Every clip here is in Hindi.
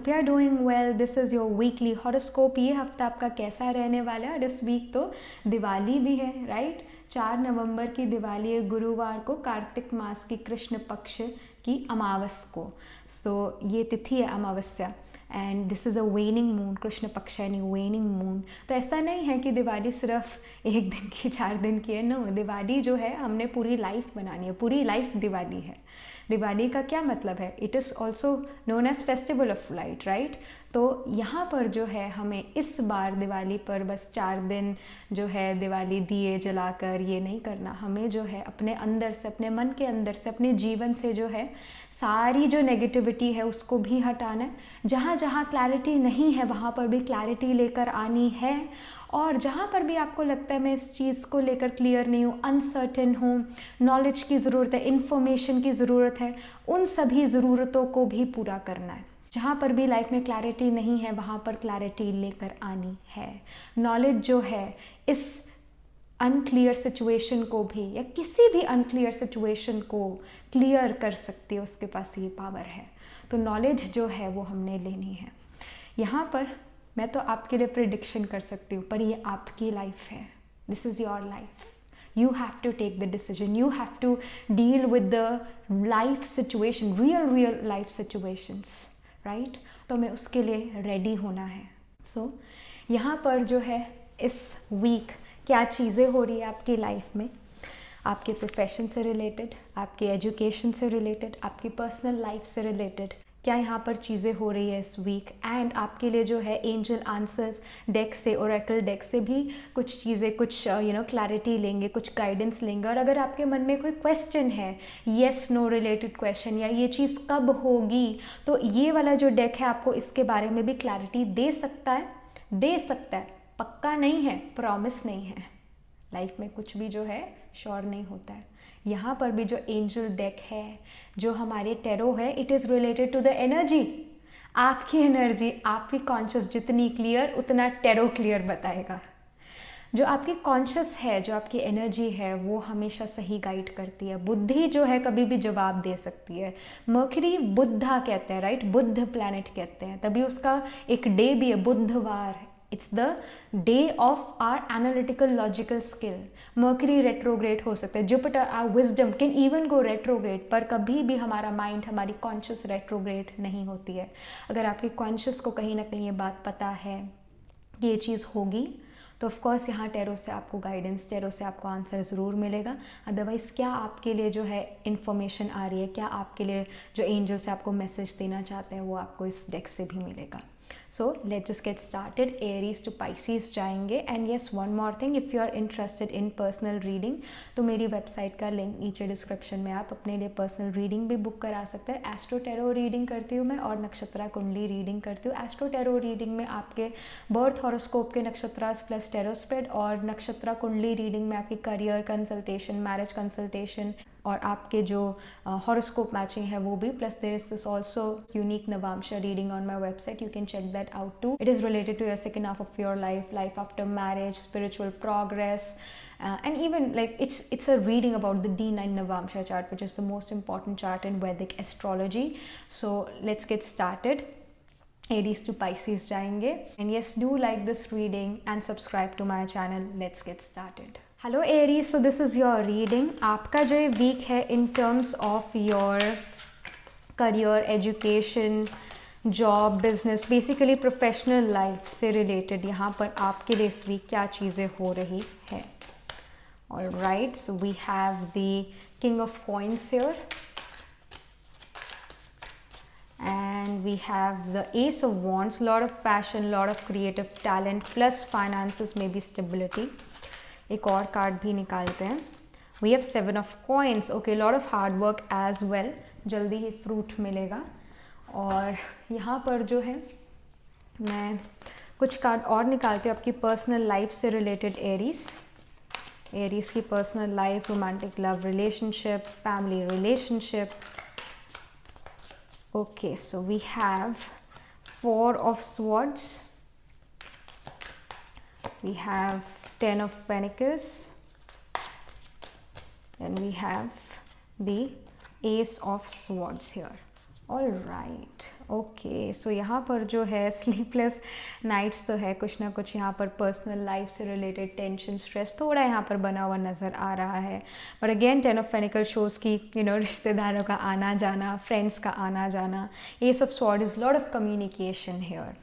Hope you are doing well. This is your weekly horoscope. ये हफ्ता आपका कैसा रहने वाला है? और इस वीक तो दिवाली भी है, राइट? 4 नवंबर की दिवाली है, गुरुवार को, कार्तिक मास की कृष्ण पक्ष की अमावस को। सो ये तिथि है अमावस्या, and this is a वेनिंग moon, Krishna पक्ष यानी वेनिंग मून। तो ऐसा नहीं है कि दिवाली सिर्फ एक दिन की, 4 दिन की है। नो, दिवाली जो है हमने पूरी लाइफ बनानी है, पूरी लाइफ दिवाली है। दिवाली का क्या मतलब है? It is also known as festival of light, right? तो यहाँ पर जो है हमें इस बार दिवाली पर बस 4 दिन जो है दिवाली दिए जलाकर ये नहीं करना। हमें जो है अपने अंदर से, अपने मन के अंदर से, अपने जीवन से जो है सारी जो नेगेटिविटी है उसको भी हटाना है। जहाँ जहाँ क्लैरिटी नहीं है वहाँ पर भी क्लैरिटी लेकर आनी है। और जहाँ पर भी आपको लगता है मैं इस चीज़ को लेकर क्लियर नहीं हूँ, अनसर्टेन हूँ, नॉलेज की ज़रूरत है, इन्फॉर्मेशन की ज़रूरत है, उन सभी ज़रूरतों को भी पूरा करना है। जहाँ पर भी लाइफ में क्लैरिटी नहीं है वहाँ पर क्लैरिटी लेकर आनी है। नॉलेज जो है इस अनक्लियर सिचुएशन को भी, या किसी भी अनक्लियर सिचुएशन को क्लियर कर सकती है, उसके पास ये पावर है। तो नॉलेज जो है वो हमने लेनी है। यहाँ पर मैं तो आपके लिए प्रिडिक्शन कर सकती हूँ, पर ये आपकी लाइफ है। This is your life. You have to take the decision. You have to deal with the life situation, real life situations, right? तो हमें उसके लिए रेडी होना है। So, यहाँ पर जो है इस वीक क्या चीज़ें हो रही है आपकी लाइफ में, आपके प्रोफेशन से रिलेटेड, आपके एजुकेशन से रिलेटेड, आपकी पर्सनल लाइफ से रिलेटेड, क्या यहाँ पर चीज़ें हो रही है इस वीक। एंड आपके लिए जो है एंजल आंसर्स डेक से, ओरेकल डेक से भी कुछ चीज़ें, कुछ क्लैरिटी लेंगे, कुछ गाइडेंस लेंगे। और अगर आपके मन में कोई क्वेश्चन है, येस नो रिलेटेड क्वेश्चन, या ये चीज़ कब होगी, तो ये वाला जो डेक है आपको इसके बारे में भी क्लैरिटी दे सकता है। पक्का नहीं है, प्रॉमिस नहीं है। लाइफ में कुछ भी जो है श्योर नहीं होता है। यहाँ पर भी जो एंजल डेक है, जो हमारे टैरो है, it is related to the energy. आपकी एनर्जी, आपकी कॉन्शियस जितनी क्लियर उतना टैरो क्लियर बताएगा। जो आपकी कॉन्शियस है, जो आपकी एनर्जी है, वो हमेशा सही गाइड करती है। बुद्धि जो है कभी भी जवाब दे सकती है। मर्क्यूरी बुद्धा कहते हैं, राइट? बुद्ध प्लैनेट कहते हैं, तभी उसका एक डे भी है, बुधवार। It's the day of our analytical logical skill. Mercury retrograde हो सकता है, Jupiter our wisdom can even go retrograde, पर कभी भी हमारा माइंड, हमारी कॉन्शियस रेट्रोग्रेड नहीं होती है। अगर आपकी कॉन्शियस को कहीं ना कहीं ये बात पता है कि ये चीज़ होगी, तो ऑफकोर्स यहाँ टैरो से आपको गाइडेंस, टैरो से आपको आंसर ज़रूर मिलेगा। अदरवाइज़ क्या आपके लिए जो है इन्फॉर्मेशन आ रही है, क्या आपके लिए जो एंजल से आपको मैसेज देना चाहते हैं, वो आपको इस डेक से भी मिलेगा। So let's just get started. Aries to Pisces जाएंगे। And yes, one more thing, if you are interested in personal reading, तो मेरी वेबसाइट का लिंक नीचे डिस्क्रिप्शन में, आप अपने लिए पर्सनल रीडिंग भी बुक करा सकते हैं। एस्ट्रो टैरो रीडिंग करती हूँ मैं, और नक्षत्रा कुंडली रीडिंग करती हूँ। एस्ट्रो टैरो रीडिंग में आपके बर्थ हॉरोस्कोप के नक्षत्रास प्लस टैरो स्प्रेड, और नक्षत्रा कुंडली रीडिंग में आपकी करियर कंसल्टेशन, मैरिज कंसल्टेशन, और आपके जो हॉरोस्कोप मैचिंग है वो भी, plus there is this also unique navamsa reading on my website, you can check that out too. It is related to your second half of your life, life after marriage, spiritual progress, and even like it's a reading about the D9 Navamsha chart, which is the most important chart in Vedic astrology. So let's get started. Aries to Pisces जाएंगे। And yes, do like this reading and subscribe to my channel. Let's get started. Hello Aries, so this is your reading. आपका जो ये वीक है in terms of your career, education, job, business, basically professional life से रिलेटेड यहाँ पर आपके लिए इस वीक क्या चीज़ें हो रही है। Alright, so we have the King of Coins here, and we have the Ace of Wands, lot of passion, lot of creative talent, plus finances, maybe stability. एक और कार्ड भी निकालते हैं। We have Seven of Coins, okay, lot of hard work as well, जल्दी ही फ्रूट मिलेगा। और यहाँ पर जो है मैं कुछ कार्ड और निकालती हूँ आपकी पर्सनल लाइफ से रिलेटेड। एरीज की personal life, romantic love relationship, family relationship. Okay, so we have Four of Swords, we have Ten of Pentacles, and we have the Ace of Swords here. All right, okay. So यहाँ पर जो है स्लीपलेस नाइट्स तो है, कुछ ना कुछ यहाँ पर पर्सनल लाइफ से रिलेटेड टेंशन, स्ट्रेस थोड़ा यहाँ पर बना हुआ नज़र आ रहा है। But again 10 of pentacle shows की रिश्तेदारों का आना जाना, फ्रेंड्स का आना जाना, ace of sword is lot of communication here.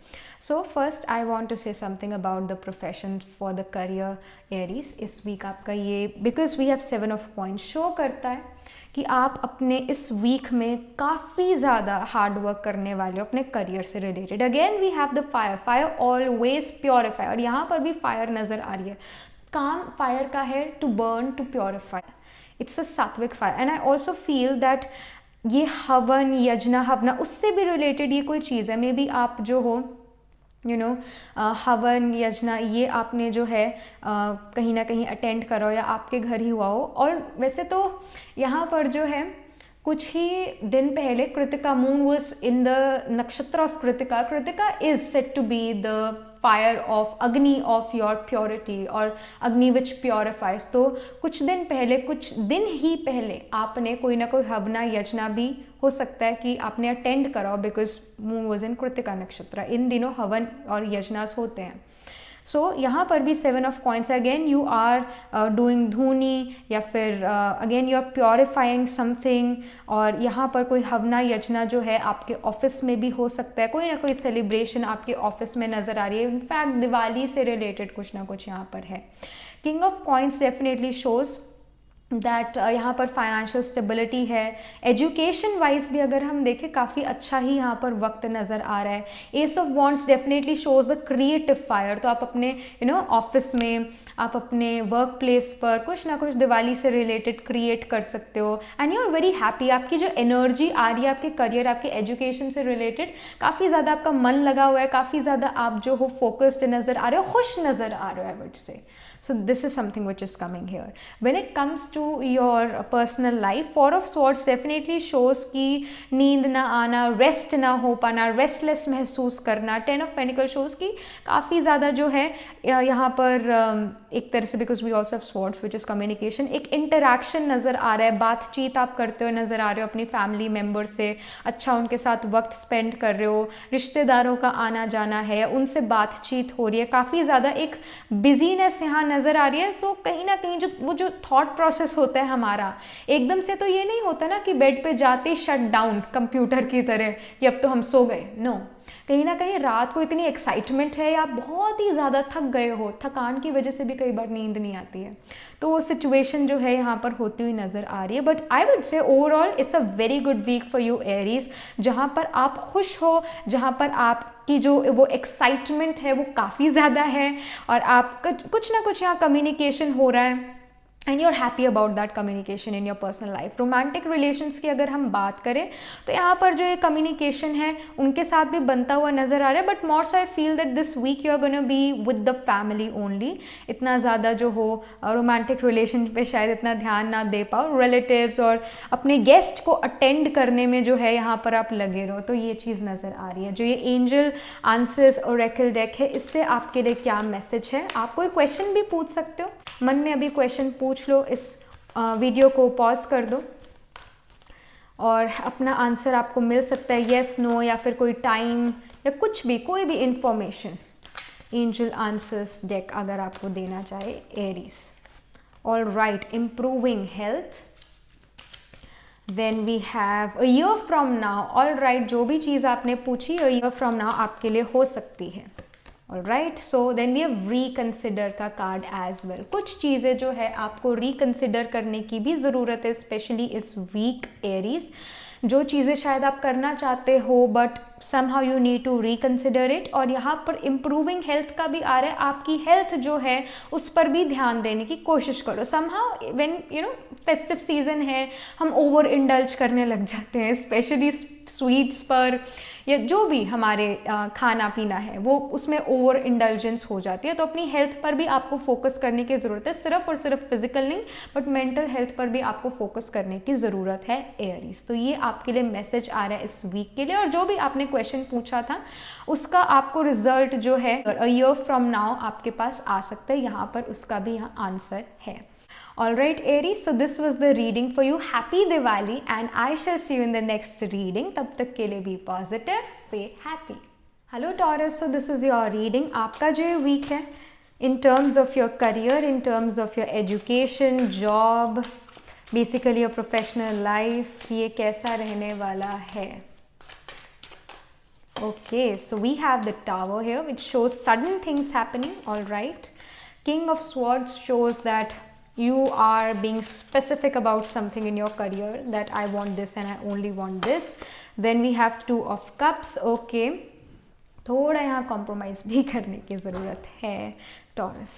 So first I want to say something about the profession for the career Aries. इस वीक आपका ये, because we have 7 of points, show करता है कि आप अपने इस वीक में काफ़ी ज़्यादा हार्ड वर्क करने वाले हो अपने करियर से related. Again we have the fire, fire always purify, और यहाँ पर भी फायर नज़र आ रही है। काम फायर का है, to burn, to purify, it's a sattvic fire. And I also feel that ये हवन, यज्ञ, हवना, उससे भी रिलेटेड ये कोई चीज़ है। मे बी आप जो हो हवन, यज्ञ, ये आपने जो है कहीं ना कहीं अटेंड करो या आपके घर ही हुआ हो। और वैसे तो यहाँ पर जो है कुछ ही दिन पहले Krittika, moon was in the nakshatra of Krittika. Krittika is set to be the fire of Agni of your purity, और अग्नि विच प्योरिफाइज। तो कुछ दिन पहले, कुछ दिन ही पहले आपने कोई ना कोई हवना, यज्ञ भी हो सकता है कि आपने अटेंड करा हो, बिकॉज मून वॉज इन कृतिका नक्षत्र। इन दिनों हवन और यज्ञास होते हैं। सो यहाँ पर भी 7 of coins, again you are doing धूनी, या फिर again you are purifying something. और यहाँ पर कोई हवना, यज्ञ जो है आपके ऑफिस में भी हो सकता है, कोई ना कोई सेलिब्रेशन आपके ऑफिस में नज़र आ रही है। इनफैक्ट दिवाली से रिलेटेड कुछ ना कुछ यहाँ पर है। King of coins definitely shows that यहाँ पर फाइनेंशियल स्टेबिलिटी है। एजुकेशन वाइज भी अगर हम देखें काफ़ी अच्छा ही यहाँ पर वक्त नज़र आ रहा है। S of wands definitely shows the creative fire. तो आप अपने ऑफिस में, आप अपने वर्क प्लेस पर कुछ ना कुछ दिवाली से रिलेटेड क्रिएट कर सकते हो, and you are very happy. आपकी जो एनर्जी आ रही है आपके करियर, आपके एजुकेशन से रिलेटेड, काफ़ी ज़्यादा आपका मन लगा हुआ है, काफ़ी ज़्यादा आप जो हो फोकस्ड नज़र आ रहे हो, खुश नज़र आ रहे हो, आई वुड से। So this is something which is coming here. When it comes to your personal life, 4 of Swords definitely shows कि नींद ना आना, रेस्ट ना हो पाना, रेस्टलेस महसूस करना। 10 of Pentacles shows कि काफ़ी ज़्यादा जो है यहाँ पर एक तरह से, because we also have swords which is communication, एक इंटरैक्शन नज़र आ रहा है, बातचीत आप करते हुए नज़र आ रहे हो अपनी फैमिली मेम्बर से, अच्छा उनके साथ वक्त स्पेंड कर रहे हो, रिश्तेदारों का आना जाना है, उनसे बातचीत हो रही है, काफ़ी ज़्यादा एक बिजीनेस यहाँ नज़र आ रही है। तो कहीं ना कहीं जो थॉट प्रोसेस होता है हमारा, एकदम से तो ये नहीं होता ना कि बेड पे जाते शट डाउन कंप्यूटर की तरह कि अब तो हम सो गए। नो, कहीं ना कहीं रात को इतनी एक्साइटमेंट है या बहुत ही ज़्यादा थक गए हो, थकान की वजह से भी कई बार नींद नहीं आती है, तो वो सिचुएशन जो है यहाँ पर होती हुई नज़र आ रही है। But I would say overall it's a very good week for you Aries, जहाँ पर आप खुश हो, जहाँ पर आपकी जो वो एक्साइटमेंट है वो काफ़ी ज़्यादा है, और आप कुछ ना कुछ यहाँ कम्युनिकेशन हो रहा है, and you are happy about that communication in your personal life. Romantic relations की अगर हम बात करें तो यहाँ पर जो ये कम्युनिकेशन है उनके साथ भी बनता हुआ नज़र आ रहा है। But more so I feel that this week you are gonna be with the family only. इतना ज़्यादा जो हो रोमांटिक रिलेशन पे शायद इतना ध्यान ना दे पाओ, रिलेटिव्स और अपने गेस्ट को अटेंड करने में जो है यहाँ पर आप लगे रहो, तो ये चीज़ नज़र आ रही है। जो ये एंजल आंसर्स ओरेकल डेक है, इससे आपके लिए क्या मैसेज है? आप कोई क्वेश्चन भी पूछ सकते हो, मन में अभी क्वेश्चन पूछ लो, इस वीडियो को पॉज कर दो और अपना आंसर आपको मिल सकता है येस, नो, या फिर कोई टाइम या कुछ भी, कोई भी इंफॉर्मेशन एंजल आंसर्स डेक अगर आपको देना चाहे Aries. All right, improving health, then we have a year from now. All right, जो भी चीज़ आपने पूछी अ ईयर फ्रॉम नाउ आपके लिए हो सकती है। Alright, so then we have reconsider का कार्ड एज वेल। कुछ चीज़ें जो है आपको रिकंसिडर करने की भी ज़रूरत है, स्पेशली इस वीक एरीज। जो चीज़ें शायद आप करना चाहते हो but somehow you need to reconsider it। और यहाँ पर इम्प्रूविंग हेल्थ का भी आ रहा है, आपकी हेल्थ जो है उस पर भी ध्यान देने की कोशिश करो। somehow when फेस्टिव सीजन है, हम ओवर इंडल्ज करने लग जाते हैं, स्पेशली स्वीट्स पर या जो भी हमारे खाना पीना है वो उसमें ओवर इंडल्जेंस हो जाती है। तो अपनी हेल्थ पर भी आपको फोकस करने की ज़रूरत है, सिर्फ और सिर्फ फिजिकल नहीं बट मेंटल हेल्थ पर भी आपको फोकस करने की ज़रूरत है एरीज। तो ये आपके लिए मैसेज आ रहा है इस वीक के लिए। और जो भी आपने क्वेश्चन पूछा था उसका आपको रिजल्ट जो है अ ईयर फ्रॉम नाउ आपके पास आ सकता है, यहाँ पर उसका भी यहाँ आंसर है। All right, Aries, so this was the reading for you. Happy Diwali, and I shall see you in the next reading. तब तक के लिए be positive, stay happy. Hello Taurus, so this is your reading. आपका जो week है, in terms of your career, in terms of your education, job, basically your professional life, ये कैसा रहने वाला है? Okay, so we have the Tower here, which shows sudden things happening. All right, King of Swords shows that you are being specific about something in your career, that I want this and I only want this. Then we have Two of Cups. Okay, थोड़ा यहाँ compromise भी करने की ज़रूरत है Taurus.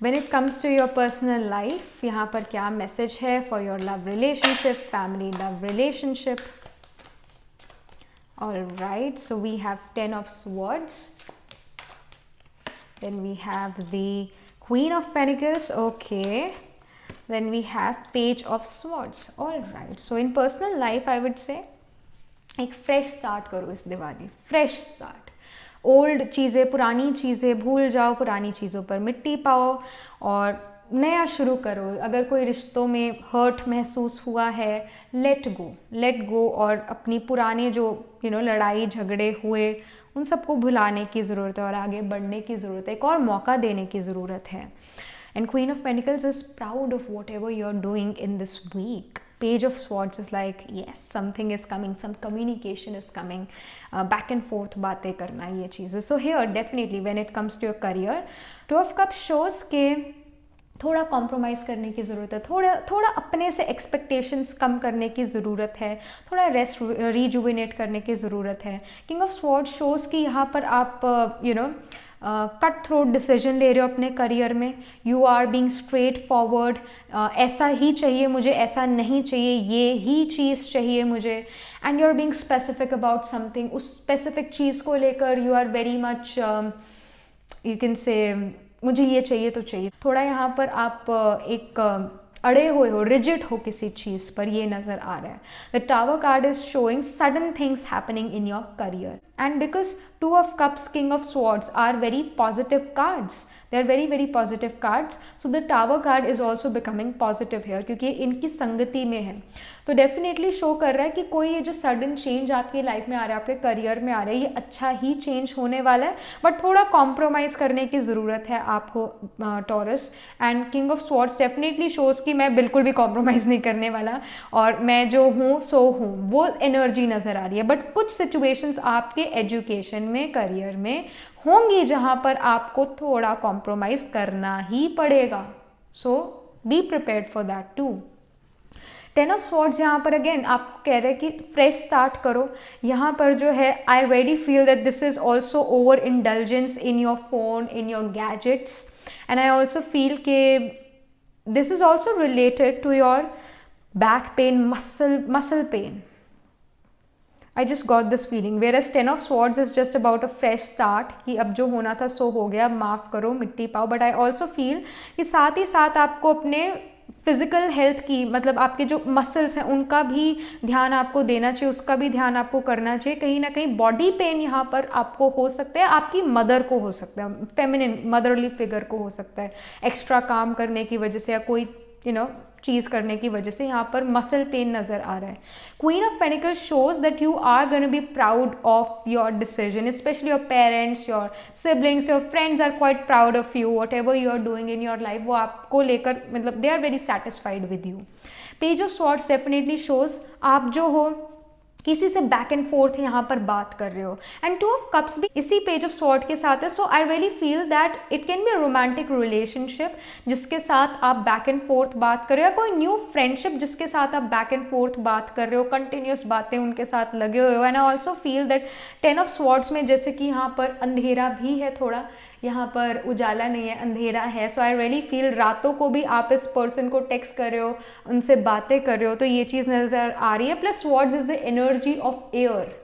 When it comes to your personal life, यहाँ पर क्या message है for your love relationship, family love relationship? All right, so we have Ten of Swords. Then we have the Queen of Pentacles. Okay. Then we have Page of Swords. All right, so in personal life, I would say, एक fresh start करो इस दिवाली. Fresh start. ओल्ड चीज़ें, पुरानी चीज़ें भूल जाओ, पुरानी चीज़ों पर मिट्टी पाओ और नया शुरू करो. अगर कोई रिश्तों में हर्ट महसूस हुआ है, लेट गो और अपनी पुराने जो लड़ाई झगड़े हुए उन सबको भुलाने की ज़रूरत है और आगे बढ़ने की ज़रूरत है. एक और मौका देने की ज़रूरत है. And queen of pentacles is proud of whatever you are doing in this week. Page of Swords is like, yes, something is coming, some communication is coming, back and forth बातें करना, ये चीज़ें. So here definitely when it comes to your career, Two of Cups shows के थोड़ा कॉम्प्रोमाइज़ करने की ज़रूरत है, थोड़ा अपने से एक्सपेक्टेशंस कम करने की ज़रूरत है, थोड़ा रेस्ट रिजुविनेट करने की ज़रूरत है. किंग ऑफ स्वॉर्ड शोज़ कि यहाँ पर आप कट थ्रोट डिसीजन ले रहे हो अपने करियर में. You are being straightforward. ऐसा ही चाहिए मुझे, ऐसा नहीं चाहिए, ये ही चीज़ चाहिए मुझे. And you are being specific about something. उस स्पेसिफिक चीज़ को लेकर you are very much, you can say, मुझे ये चाहिए तो चाहिए. थोड़ा यहाँ पर आप एक अड़े हुए हो, रिजिड हो किसी चीज़ पर, ये नज़र आ रहा है. The tower card is showing sudden things happening in your career. And because Two of Cups, King of Swords are very positive cards. They are very very positive cards. So the Tower card is also becoming positive here क्योंकि इनकी संगति में है. तो डेफिनेटली शो कर रहा है कि कोई ये जो सडन चेंज आपकी लाइफ में आ रहा है, आपके करियर में आ रहा है, ये अच्छा ही चेंज होने वाला है. बट थोड़ा कॉम्प्रोमाइज़ करने की ज़रूरत है आपको taurus. And king of swords definitely shows कि मैं बिल्कुल भी कॉम्प्रोमाइज़ नहीं करने वाला और मैं जो हूँ सो हूँ, वो एनर्जी नज़र आ रही है. बट कुछ सिचुएशंस आपके एजुकेशन में, करियर में होंगी जहां पर आपको थोड़ा कॉम्प्रोमाइज करना ही पड़ेगा. So be prepared for that too. Ten of swords यहाँ पर अगेन आपको कह रहे हैं कि फ्रेश स्टार्ट करो. यहाँ पर जो है I really feel that this is also over indulgence in your phone, in your gadgets. And I also feel के this is also related to your back pain, muscle pain. I just got this feeling. Whereas Ten of Swords is just about a fresh start कि अब जो होना था सो हो गया, माफ़ करो, मिट्टी पाओ. बट आई ऑल्सो फील कि साथ ही साथ आपको अपने फिजिकल हेल्थ की, मतलब आपके जो मसल्स हैं उनका भी ध्यान आपको देना चाहिए, उसका भी ध्यान आपको करना चाहिए. कहीं ना कहीं बॉडी पेन यहाँ पर आपको हो सकता है, आपकी मदर को हो सकता है, फेमिनिन मदरली फिगर को हो सकता है, एक्स्ट्रा काम करने की वजह से या कोई चीज़ करने की वजह से यहाँ पर मसल पेन नज़र आ रहा है. Queen of pentacles shows that you are gonna be proud of your decision. Specially your parents, your siblings, your friends are quite proud of you. Whatever you are doing in your life, वो आपको लेकर, मतलब they are very satisfied with you. Page of swords definitely shows आप जो हो किसी से बैक एंड फोर्थ यहाँ पर बात कर रहे हो. एंड टू ऑफ कप्स भी इसी पेज ऑफ स्वॉर्ड के साथ है. So I really feel that it can be a romantic relationship जिसके साथ आप बैक एंड फोर्थ बात कर रहे हो, या कोई न्यू फ्रेंडशिप जिसके साथ आप बैक एंड फोर्थ बात कर रहे हो, कंटिन्यूस बातें उनके साथ लगे हुए हो. And I also feel that ten of swords में जैसे कि यहाँ पर अंधेरा भी है, थोड़ा यहाँ पर उजाला नहीं है, अंधेरा है. सो आई रियली फील रातों को भी आप इस पर्सन को टेक्स्ट कर रहे हो, उनसे बातें कर रहे हो, तो ये चीज़ नज़र आ रही है. Plus swords is the energy of air.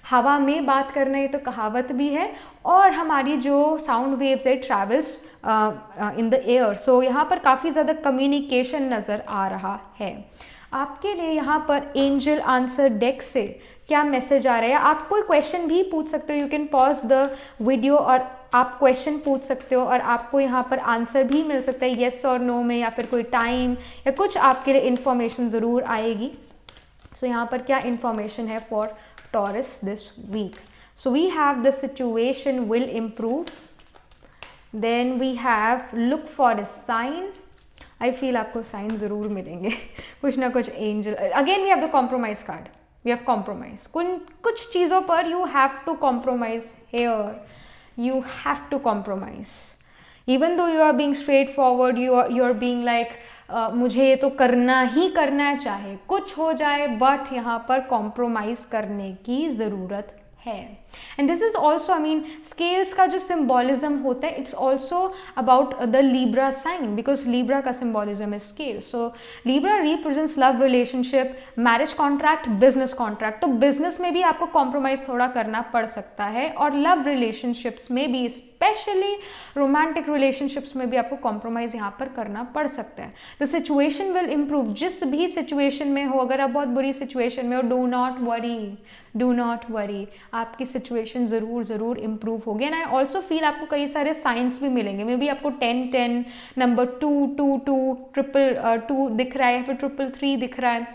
हवा में बात करना, ये तो कहावत भी है. और हमारी जो साउंड वेव्स है ट्रैवल्स इन द एयर. सो यहाँ पर काफ़ी ज़्यादा कम्युनिकेशन नज़र आ रहा है. आपके लिए यहाँ पर एंजल आंसर डेक से क्या मैसेज आ रहा है. आप कोई क्वेश्चन भी पूछ सकते हो. You can pause the video और आप क्वेश्चन पूछ सकते हो और आपको यहाँ पर आंसर भी मिल सकता है येस और नो में, या फिर कोई टाइम या कुछ आपके लिए इन्फॉर्मेशन ज़रूर आएगी. सो यहाँ पर क्या इन्फॉर्मेशन है for Taurus this week? So we have the situation will improve, then we have look for a sign. I feel आपको साइन ज़रूर मिलेंगे कुछ ना कुछ angel. Again we have the compromise card. We have compromise. कुछ चीज़ों पर you have to compromise here. You have to compromise. Even though you are being straightforward, you are being like मुझे तो करना ही करना है चाहे कुछ हो जाए, बट यहाँ पर कॉम्प्रोमाइज़ करने की ज़रूरत है. And this is also, I mean, scales का जो सिम्बॉलिज्म होता है, it's also about the Libra sign, because Libra का सिम्बॉलिज्म है scale. So Libra represents love relationship, marriage contract, business contract. तो बिजनेस में भी आपको कॉम्प्रोमाइज थोड़ा करना पड़ सकता है, और लव रिलेशनशिप्स में भी, स्पेशली रोमांटिक रिलेशनशिप्स में भी आपको कॉम्प्रोमाइज यहाँ पर करना पड़ सकता है. The situation will improve. जिस भी सिचुएशन में हो, अगर आप बहुत बुरी सिचुएशन में हो, डू नॉट वरी, आपकी सिचुएशन ज़रूर इम्प्रूव होगी. एंड आई ऑल्सो फील आपको कई सारे साइंस भी मिलेंगे. मे बी आपको 10 नंबर 2 ट्रिपल 2 दिख रहा है, या फिर 3 दिख रहा है.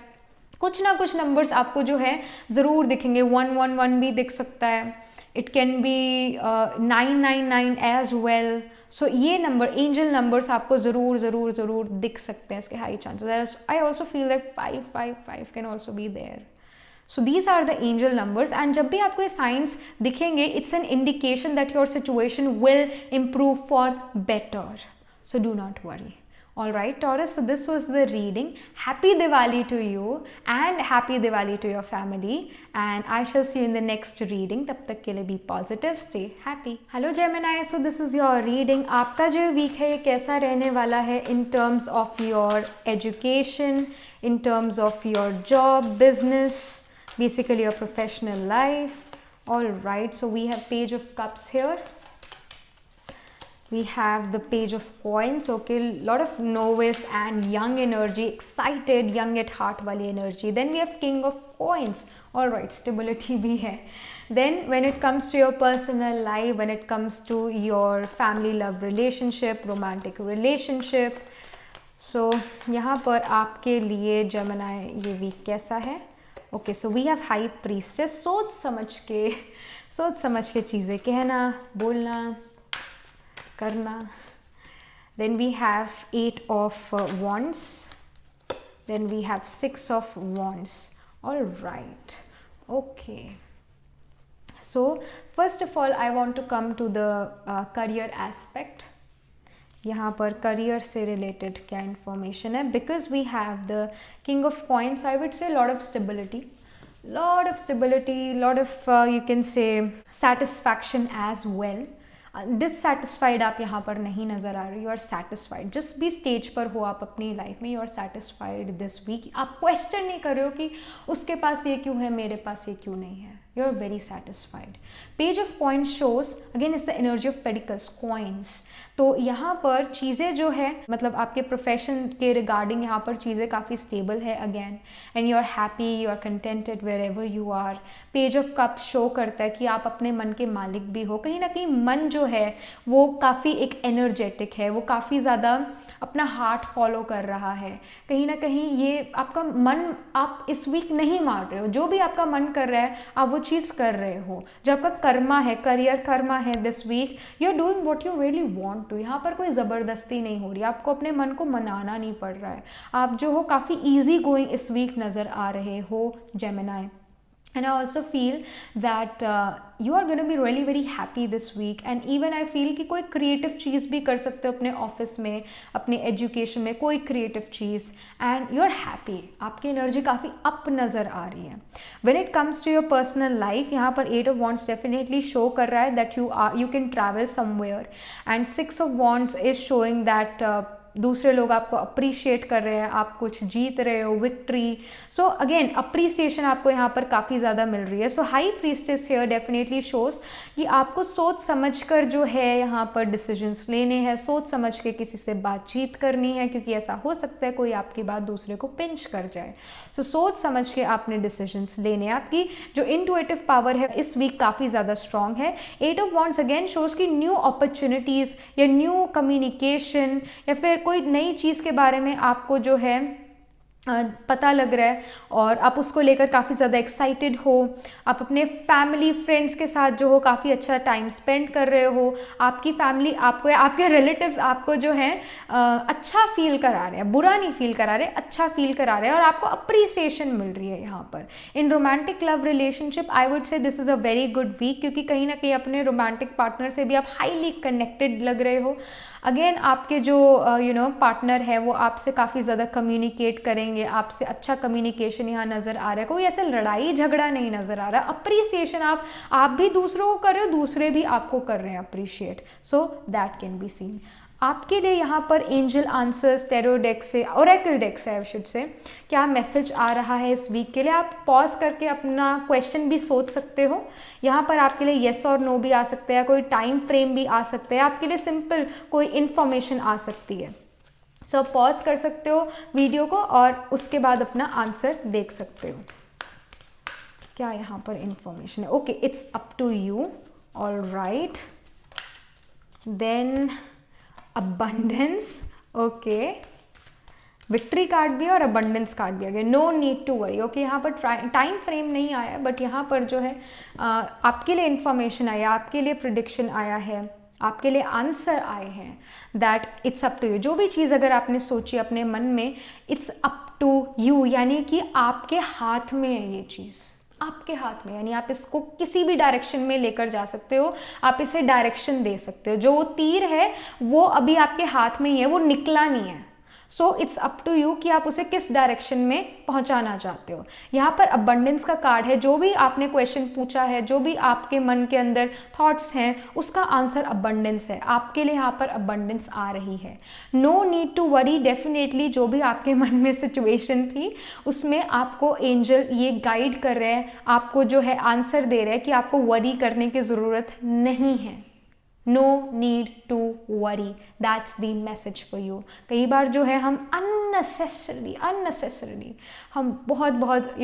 कुछ ना कुछ नंबर्स आपको जो है ज़रूर दिखेंगे. 1 भी दिख सकता है. It can be 9 as well. So ये नंबर, एंजल नंबर्स आपको ज़रूर दिख सकते हैं. इसके high chances. I also feel that 5 can also be there. So these are the angel numbers, and जब भी आपको ये signs दिखेंगे, it's an indication that your situation will improve for better. So do not worry. Alright Taurus, so this was the reading. Happy Diwali to you and happy Diwali to your family, and I shall see you in the next reading. तब तक के लिए be positive, stay happy. Hello Gemini, so this is your reading. आपका जो week है ये कैसा रहने वाला है in terms of your education, in terms of your job, business, basically your professional life. All right, so we have Page of Cups here. We have the Page of Coins. Okay, lot of novice and young energy, excited, young at heart wali energy. Then we have King of Coins. All right, stability bhi hai. Then when it comes to your personal life, when it comes to your family love relationship, romantic relationship, so यहाँ पर आपके लिए Gemini ये week कैसा है? Okay, so we have high priestess. सोच समझ के चीज़ें कहना, बोलना, करना. Then we have 8 of wands. Then we have 6 of wands. All right, okay. So first of all I want to come to the career aspect. यहाँ पर करियर से रिलेटेड क्या इन्फॉर्मेशन है? Because we have the king of coins, I would say lot of stability, lot of you can से सेटिस्फैक्शन एज वेल. डिससेटिस्फाइड आप यहाँ पर नहीं नज़र आ रहे. You are satisfied. जिस भी स्टेज पर हो आप अपनी लाइफ में, you are satisfied this week. आप क्वेश्चन नहीं कर रहे हो कि उसके पास ये क्यों है, मेरे पास ये क्यों नहीं है. You are very satisfied. Page of coins shows again is the energy of pentacles, coins. तो यहाँ पर चीज़ें जो है, मतलब आपके प्रोफेशन के रिगार्डिंग यहाँ पर चीज़ें काफ़ी स्टेबल है again, and you are happy, you are contented wherever you are. Page of cup show करता है कि आप अपने मन के मालिक भी हो. कहीं ना कहीं मन जो है वो काफ़ी एक एनर्जेटिक है, वो काफ़ी ज़्यादा अपना हार्ट फॉलो कर रहा है. कहीं ना कहीं ये आपका मन, आप इस वीक नहीं मार रहे हो. जो भी आपका मन कर रहा है आप वो चीज़ कर रहे हो. जो आपका कर्मा है, करियर कर्मा है this week, you are doing what you really want to. यहाँ पर कोई ज़बरदस्ती नहीं हो रही. आपको अपने मन को मनाना नहीं पड़ रहा है. आप जो हो काफ़ी ईजी गोइंग इस वीक नज़र आ रहे हो Gemini. And I also feel that you are going to be really very happy this week. And even I feel कि कोई creative चीज़ भी कर सकते हो अपने ऑफिस में, अपने एजुकेशन में, कोई creative cheese, and you are happy. आपकी एनर्जी काफ़ी अप नज़र आ रही है. When it comes to your personal life, यहाँ पर 8 of Wands definitely show कर रहा है that you can travel somewhere, and 6 of Wands is showing that दूसरे लोग आपको अप्रिशिएट कर रहे हैं, आप कुछ जीत रहे हो, विक्ट्री। सो अगेन अप्रिसिएशन आपको यहाँ पर काफ़ी ज़्यादा मिल रही है। So high priestess here definitely shows कि आपको सोच समझ कर जो है यहाँ पर डिसीजंस लेने हैं, सोच समझ के किसी से बातचीत करनी है, क्योंकि ऐसा हो सकता है कोई आपकी बात दूसरे को पिंच कर जाए। सो सोच समझ के आपने डिसीजंस लेने। आपकी जो इंट्यूटिव पावर है इस वीक काफ़ी ज़्यादा स्ट्रॉन्ग है। 8 ऑफ वॉन्ड्स अगेन शोज की न्यू अपॉर्चुनिटीज़ या न्यू कम्युनिकेशन या फिर कोई नई चीज़ के बारे में आपको जो है पता लग रहा है और आप उसको लेकर काफ़ी ज़्यादा एक्साइटेड हो। आप अपने फैमिली फ्रेंड्स के साथ जो हो काफ़ी अच्छा टाइम स्पेंड कर रहे हो। आपकी फैमिली आपको या आपके रिलेटिव्स आपको जो है अच्छा फील करा रहे हैं, बुरा नहीं फील करा रहे, अच्छा फील करा रहे हैं और आपको अप्रिसिएशन मिल रही है यहाँ पर। In romantic love relationship I would say this is a very good week, क्योंकि कहीं ना कहीं अपने रोमांटिक पार्टनर से भी आप हाईली कनेक्टेड लग रहे हो। अगेन आपके जो पार्टनर है वो आपसे काफ़ी ज़्यादा कम्युनिकेट करेंगे, आपसे अच्छा कम्युनिकेशन यहाँ नज़र आ रहा है। कोई ऐसे लड़ाई झगड़ा नहीं नज़र आ रहा। अप्रिसिएशन आप भी दूसरों को कर रहे हो, दूसरे भी आपको कर रहे हैं appreciate. So that can be seen. आपके लिए यहाँ पर एंजल आंसर्स टैरो डेक से, ओरेकल डेक से आई शुड से, क्या मैसेज आ रहा है इस वीक के लिए। आप पॉज करके अपना क्वेश्चन भी सोच सकते हो। यहाँ पर आपके लिए येस और नो भी आ सकते हैं, कोई टाइम फ्रेम भी आ सकते हैं, आपके लिए सिंपल कोई इन्फॉर्मेशन आ सकती है। सो आप पॉज कर सकते हो वीडियो को और उसके बाद अपना आंसर देख सकते हो। क्या यहाँ पर इन्फॉर्मेशन है? Okay, it's up to you. All right, then abundance, okay, victory card भी है और अबंडेंस कार्ड भी आ गया। No need to worry, okay. यहाँ पर टाइम फ्रेम नहीं आया, बट यहाँ पर जो है आपके लिए इंफॉर्मेशन आया, आपके लिए प्रिडिक्शन आया है, आपके लिए आंसर आए हैं। That it's up to you. जो भी चीज़ अगर आपने सोची अपने मन में, इट्स अप टू यू, यानी कि आपके हाथ में है ये चीज़, आपके हाथ में, यानी आप इसको किसी भी डायरेक्शन में लेकर जा सकते हो, आप इसे डायरेक्शन दे सकते हो। जो तीर है वो अभी आपके हाथ में ही है, वो निकला नहीं है। So it's up to you कि आप उसे किस डायरेक्शन में पहुंचाना चाहते हो। यहाँ पर अबंडेंस का कार्ड है। जो भी आपने क्वेश्चन पूछा है, जो भी आपके मन के अंदर थॉट्स हैं, उसका आंसर अबंडेंस है। आपके लिए यहाँ पर अबंडेंस आ रही है। No need to worry, definitely जो भी आपके मन में सिचुएशन थी उसमें आपको एंजल ये गाइड कर रहे हैं, आपको जो है आंसर दे रहे हैं कि आपको वरी करने की ज़रूरत नहीं है। No need to worry, that's the message for you. कई बार जो है हम अननेसेसरली हम बहुत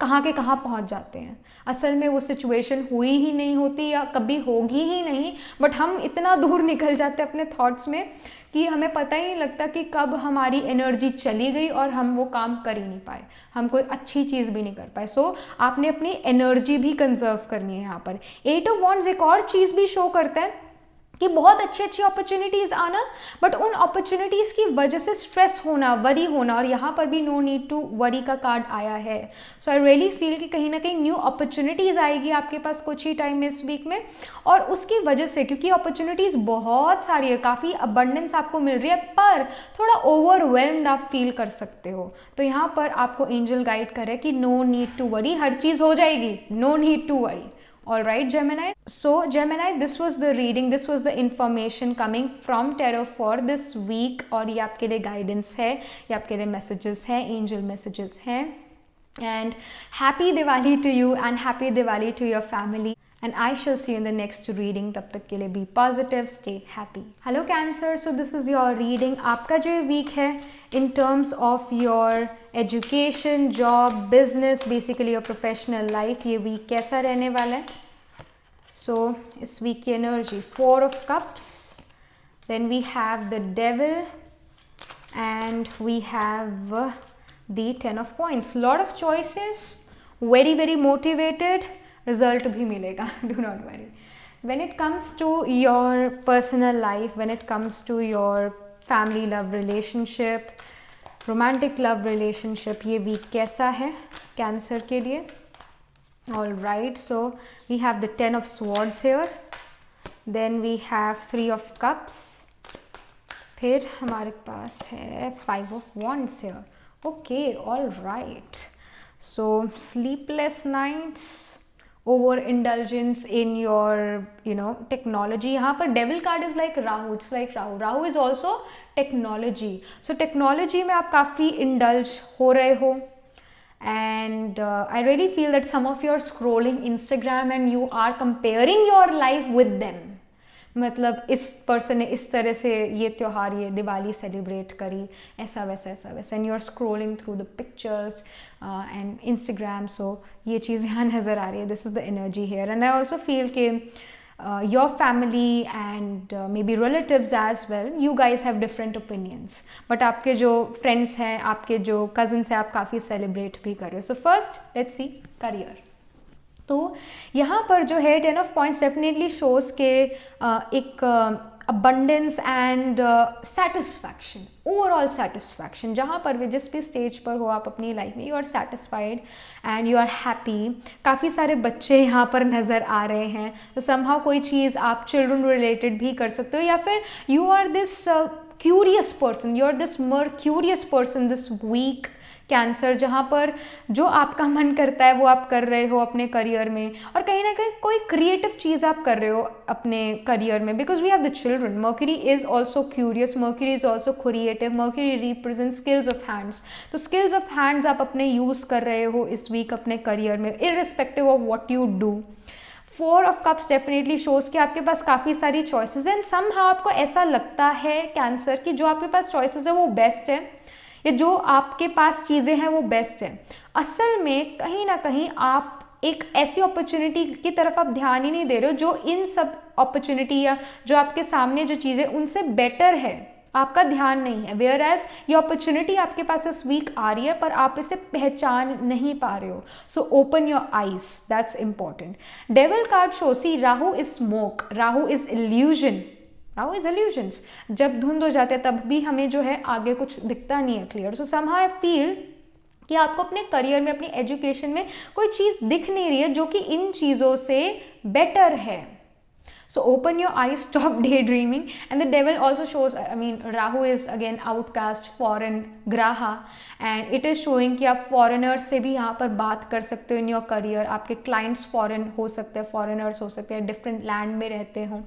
कहाँ के कहाँ पहुँच जाते हैं। असल में वो सिचुएशन हुई ही नहीं होती या कभी होगी ही नहीं, बट हम इतना दूर निकल जाते हैं अपने थॉट्स में कि हमें पता ही नहीं लगता कि कब हमारी एनर्जी चली गई और हम वो काम कर ही नहीं पाए, हम कोई अच्छी चीज़ भी नहीं कर पाए। सो आपने अपनी एनर्जी भी कंजर्व करनी है यहाँ पर। 8 ऑफ वॉन्ड्स एक और चीज़ भी शो करता है कि बहुत अच्छी अच्छी अपॉर्चुनिटीज़ आना, बट उन अपॉर्चुनिटीज़ की वजह से स्ट्रेस होना, वरी होना, और यहाँ पर भी नो नीड टू वरी का कार्ड आया है। सो आई रियली फील कि कहीं ना कहीं न्यू अपॉर्चुनिटीज़ आएगी आपके पास कुछ ही टाइम में इस वीक में, और उसकी वजह से, क्योंकि अपॉर्चुनिटीज़ बहुत सारी है, काफ़ी अबंडेंस आपको मिल रही है, पर थोड़ा ओवरवेल्म्ड आप फील कर सकते हो। तो यहाँ पर आपको एंजल गाइड करे कि नो नीड टू वरी, हर चीज़ हो जाएगी, no need to worry. All right, Gemini. So Gemini, this was the reading, this was the information coming from tarot for this week, और ये आपके लिए guidance है, ये आपके लिए messages है, angel messages हैं। And happy Diwali to you and happy Diwali to your family. And I shall see you in the next reading. तब तक के लिए be positive, stay happy. Hello Cancer, so this is your reading. आपका जो week है in terms of your education, job, business, basically your professional life, ये week कैसा रहने वाला है? So इस week की energy 4 of cups, then we have the devil, and we have the 10 of coins. Lot of choices, very motivated, result भी मिलेगा, do not worry. When it comes to your personal life, when it comes to your family love relationship, romantic love relationship, ये week कैसा है कैंसर के लिए? All right, so we have the 10 of swords here, then we have 3 of cups, फिर हमारे पास है 5 of wands here. Okay, all right, so sleepless nights, over indulgence in your technology. यहाँ पर devil card is like Rahu. It's like Rahu. Rahu is also technology. So technology में आप काफ़ी इंडल्ज हो रहे हो. And I really feel that some of you are scrolling Instagram and you are comparing your life with them. मतलब इस पर्सन ने इस तरह से ये त्यौहार, ये दिवाली सेलिब्रेट करी, ऐसा वैसा, and you are scrolling through the pictures and Instagram. So ये चीज़ यहाँ नज़र आ रही है. This is the energy here. And I also feel कि your family and maybe relatives as well, you guys have different opinions, but आपके जो friends हैं, आपके जो cousins हैं, आप काफ़ी celebrate भी कर रहे हो. So first let's see career. तो यहाँ पर जो है 10 of points definitely shows के एक abundance and satisfaction, overall satisfaction. जहाँ पर भी जिस भी स्टेज पर हो आप अपनी लाइफ में, you are satisfied and you are happy. काफ़ी सारे बच्चे यहाँ पर नज़र आ रहे हैं. तो समहाउ कोई चीज़ आप चिल्ड्रन रिलेटेड भी कर सकते हो, या फिर you are this curious person, you are this more curious person this week Cancer, जहाँ पर जो आपका मन करता है वो आप कर रहे हो अपने करियर में, और कहीं ना कहीं कोई क्रिएटिव चीज़ आप कर रहे हो अपने करियर में. Because we have the children. Mercury is also curious, Mercury is also creative, Mercury represent skills of hands. तो स्किल्स ऑफ हैंड्स आप अपने यूज़ कर रहे हो इस वीक अपने करियर में, irrespective of what you do. 4 of Cups definitely shows कि आपके पास काफ़ी सारी चॉइसेस हैं, एंड समहाउ आपको ऐसा लगता है कैंसर कि जो आपके पास चॉइसेस है वो बेस्ट है, या जो आपके पास चीज़ें हैं वो बेस्ट है. असल में कहीं ना कहीं आप एक ऐसी अपॉर्चुनिटी की तरफ आप ध्यान ही नहीं दे रहे हो जो इन सब अपॉर्चुनिटी या जो आपके सामने जो चीज़ें उनसे बेटर है, आपका ध्यान नहीं है. वेयर एज ये अपॉर्चुनिटी आपके पास इस वीक आ रही है पर आप इसे पहचान नहीं पा रहे हो. So open your eyes, that's important. Devil card show see Rahu is smoke, Rahu is illusion, Rahu is illusions. जब धुंध हो जाते हैं तब भी हमें जो है आगे कुछ दिखता नहीं है clear. So somehow I feel कि आपको अपने करियर में, अपनी एजुकेशन में कोई चीज़ दिख नहीं रही है जो कि इन चीज़ों से बेटर है. So open your eyes, stop daydreaming. And the devil also shows, I mean, Rahu is again outcast, foreign graha, and it is showing कि आप foreigners से भी यहाँ पर बात कर सकते हो in your career. आपके clients foreign हो सकते हैं, foreigners हो सकते हैं, different land में रहते हो.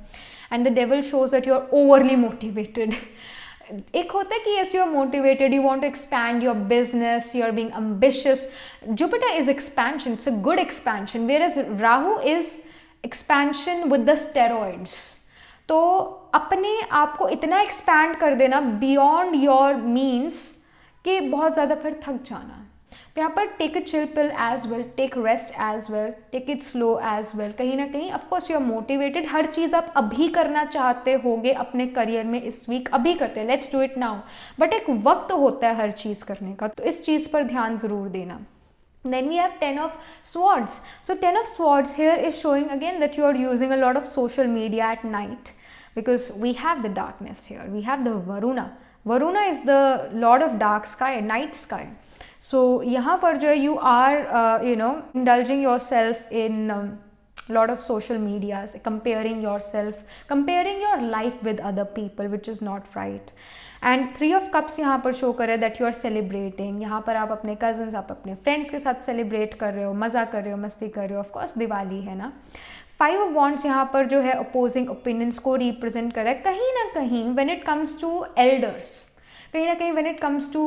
And the devil shows that you are overly motivated. एक होता है कि yes, you are motivated, you want to expand your business, you are being ambitious. Jupiter is expansion, it's a good expansion, whereas Rahu is expansion with the steroids. तो अपने आप को इतना एक्सपैंड कर देना बियॉन्ड योर मीन्स कि बहुत ज़्यादा फिर थक जाना. तो यहाँ पर take it chill pill as well, take rest as well, take it slow as well. कहीं ना कहीं ऑफकोर्स यू आर मोटिवेटेड, हर चीज़ आप अभी करना चाहते होगे अपने करियर में इस वीक, अभी करते हैं, let's do it now. But एक वक्त होता है हर चीज़ करने का, तो इस चीज़ पर ध्यान ज़रूर देना. Then we have 10 of Swords. So 10 of Swords here is showing again that you are using a lot of social media at night, because we have the darkness here. We have the Varuna. Varuna is the lord of dark sky, night sky. So यहाँ पर जो है you are indulging yourself in lot of social medias, comparing yourself, comparing your life with other people, which is not right. And 3 of Cups यहाँ पर शो कर रहे हैं दैट यू आर सेलिब्रेटिंग. यहाँ पर आप अपने कजन्स, आप अपने फ्रेंड्स के साथ सेलिब्रेट कर रहे हो, मज़ा कर रहे हो, मस्ती कर रहे हो. ऑफकोर्स दिवाली है ना. 5 of Wands यहाँ पर जो है अपोजिंग ओपिनियंस को रिप्रेजेंट कर रहा है. कहीं ना कहीं when it comes to elders, कहीं ना कहीं when it comes to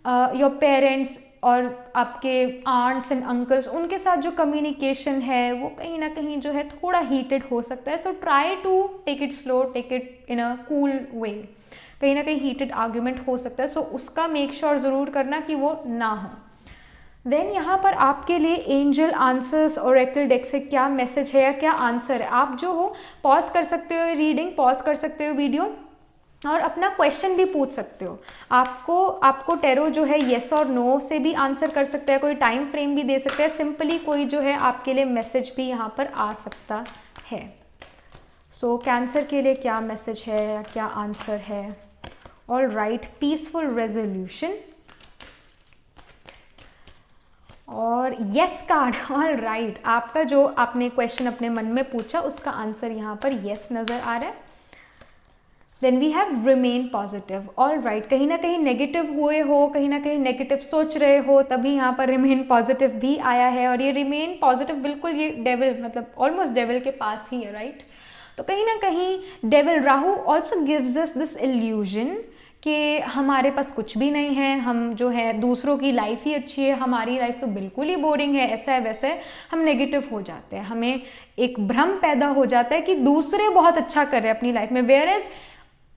your parents और आपके आंट्स एंड अंकल्स, उनके साथ जो कम्युनिकेशन है वो कहीं ना कहीं जो है थोड़ा हीटेड हो सकता है. So try to take it slow, take it in a cool way. कहीं ना कहीं हीटेड आर्ग्यूमेंट हो सकता है, सो उसका मेक श्योर ज़रूर करना कि वो ना हो. देन यहाँ पर आपके लिए एंजल आंसर्स ओरेकल डेक से क्या मैसेज है या क्या आंसर है. आप जो हो पॉज कर सकते हो रीडिंग, पॉज कर सकते हो वीडियो और अपना क्वेश्चन भी पूछ सकते हो. आपको टैरो जो है येस और नो से भी आंसर कर सकता है, कोई टाइम फ्रेम भी दे सकता है, सिंपली कोई जो है आपके लिए मैसेज भी यहाँ पर आ सकता है. सो कैंसर के लिए क्या मैसेज है या क्या आंसर है. ऑल राइट, पीसफुल रेजोल्यूशन और यस कार्ड. ऑल राइट, आपका जो आपने क्वेश्चन अपने मन में पूछा उसका आंसर यहाँ पर यस नज़र आ रहा है. Then we have remain positive. All right, कहीं ना कहीं नेगेटिव हुए हो, कहीं ना कहीं नेगेटिव सोच रहे हो, तभी यहाँ पर रिमेन पॉजिटिव भी आया है। और ये रिमेन पॉजिटिव बिल्कुल ये डेविल, मतलब ऑलमोस्ट डेविल के पास ही है, राइट। तो कहीं ना कहीं devil Rahu also gives us this illusion कि हमारे पास कुछ भी नहीं है, हम जो है दूसरों की लाइफ ही अच्छी है, हमारी लाइफ तो बिल्कुल ही बोरिंग है, ऐसा है वैसा है, हम नेगेटिव हो जाते हैं, हमें एक भ्रम पैदा हो जाता है कि दूसरे बहुत अच्छा कर रहे हैं अपनी लाइफ में। Whereas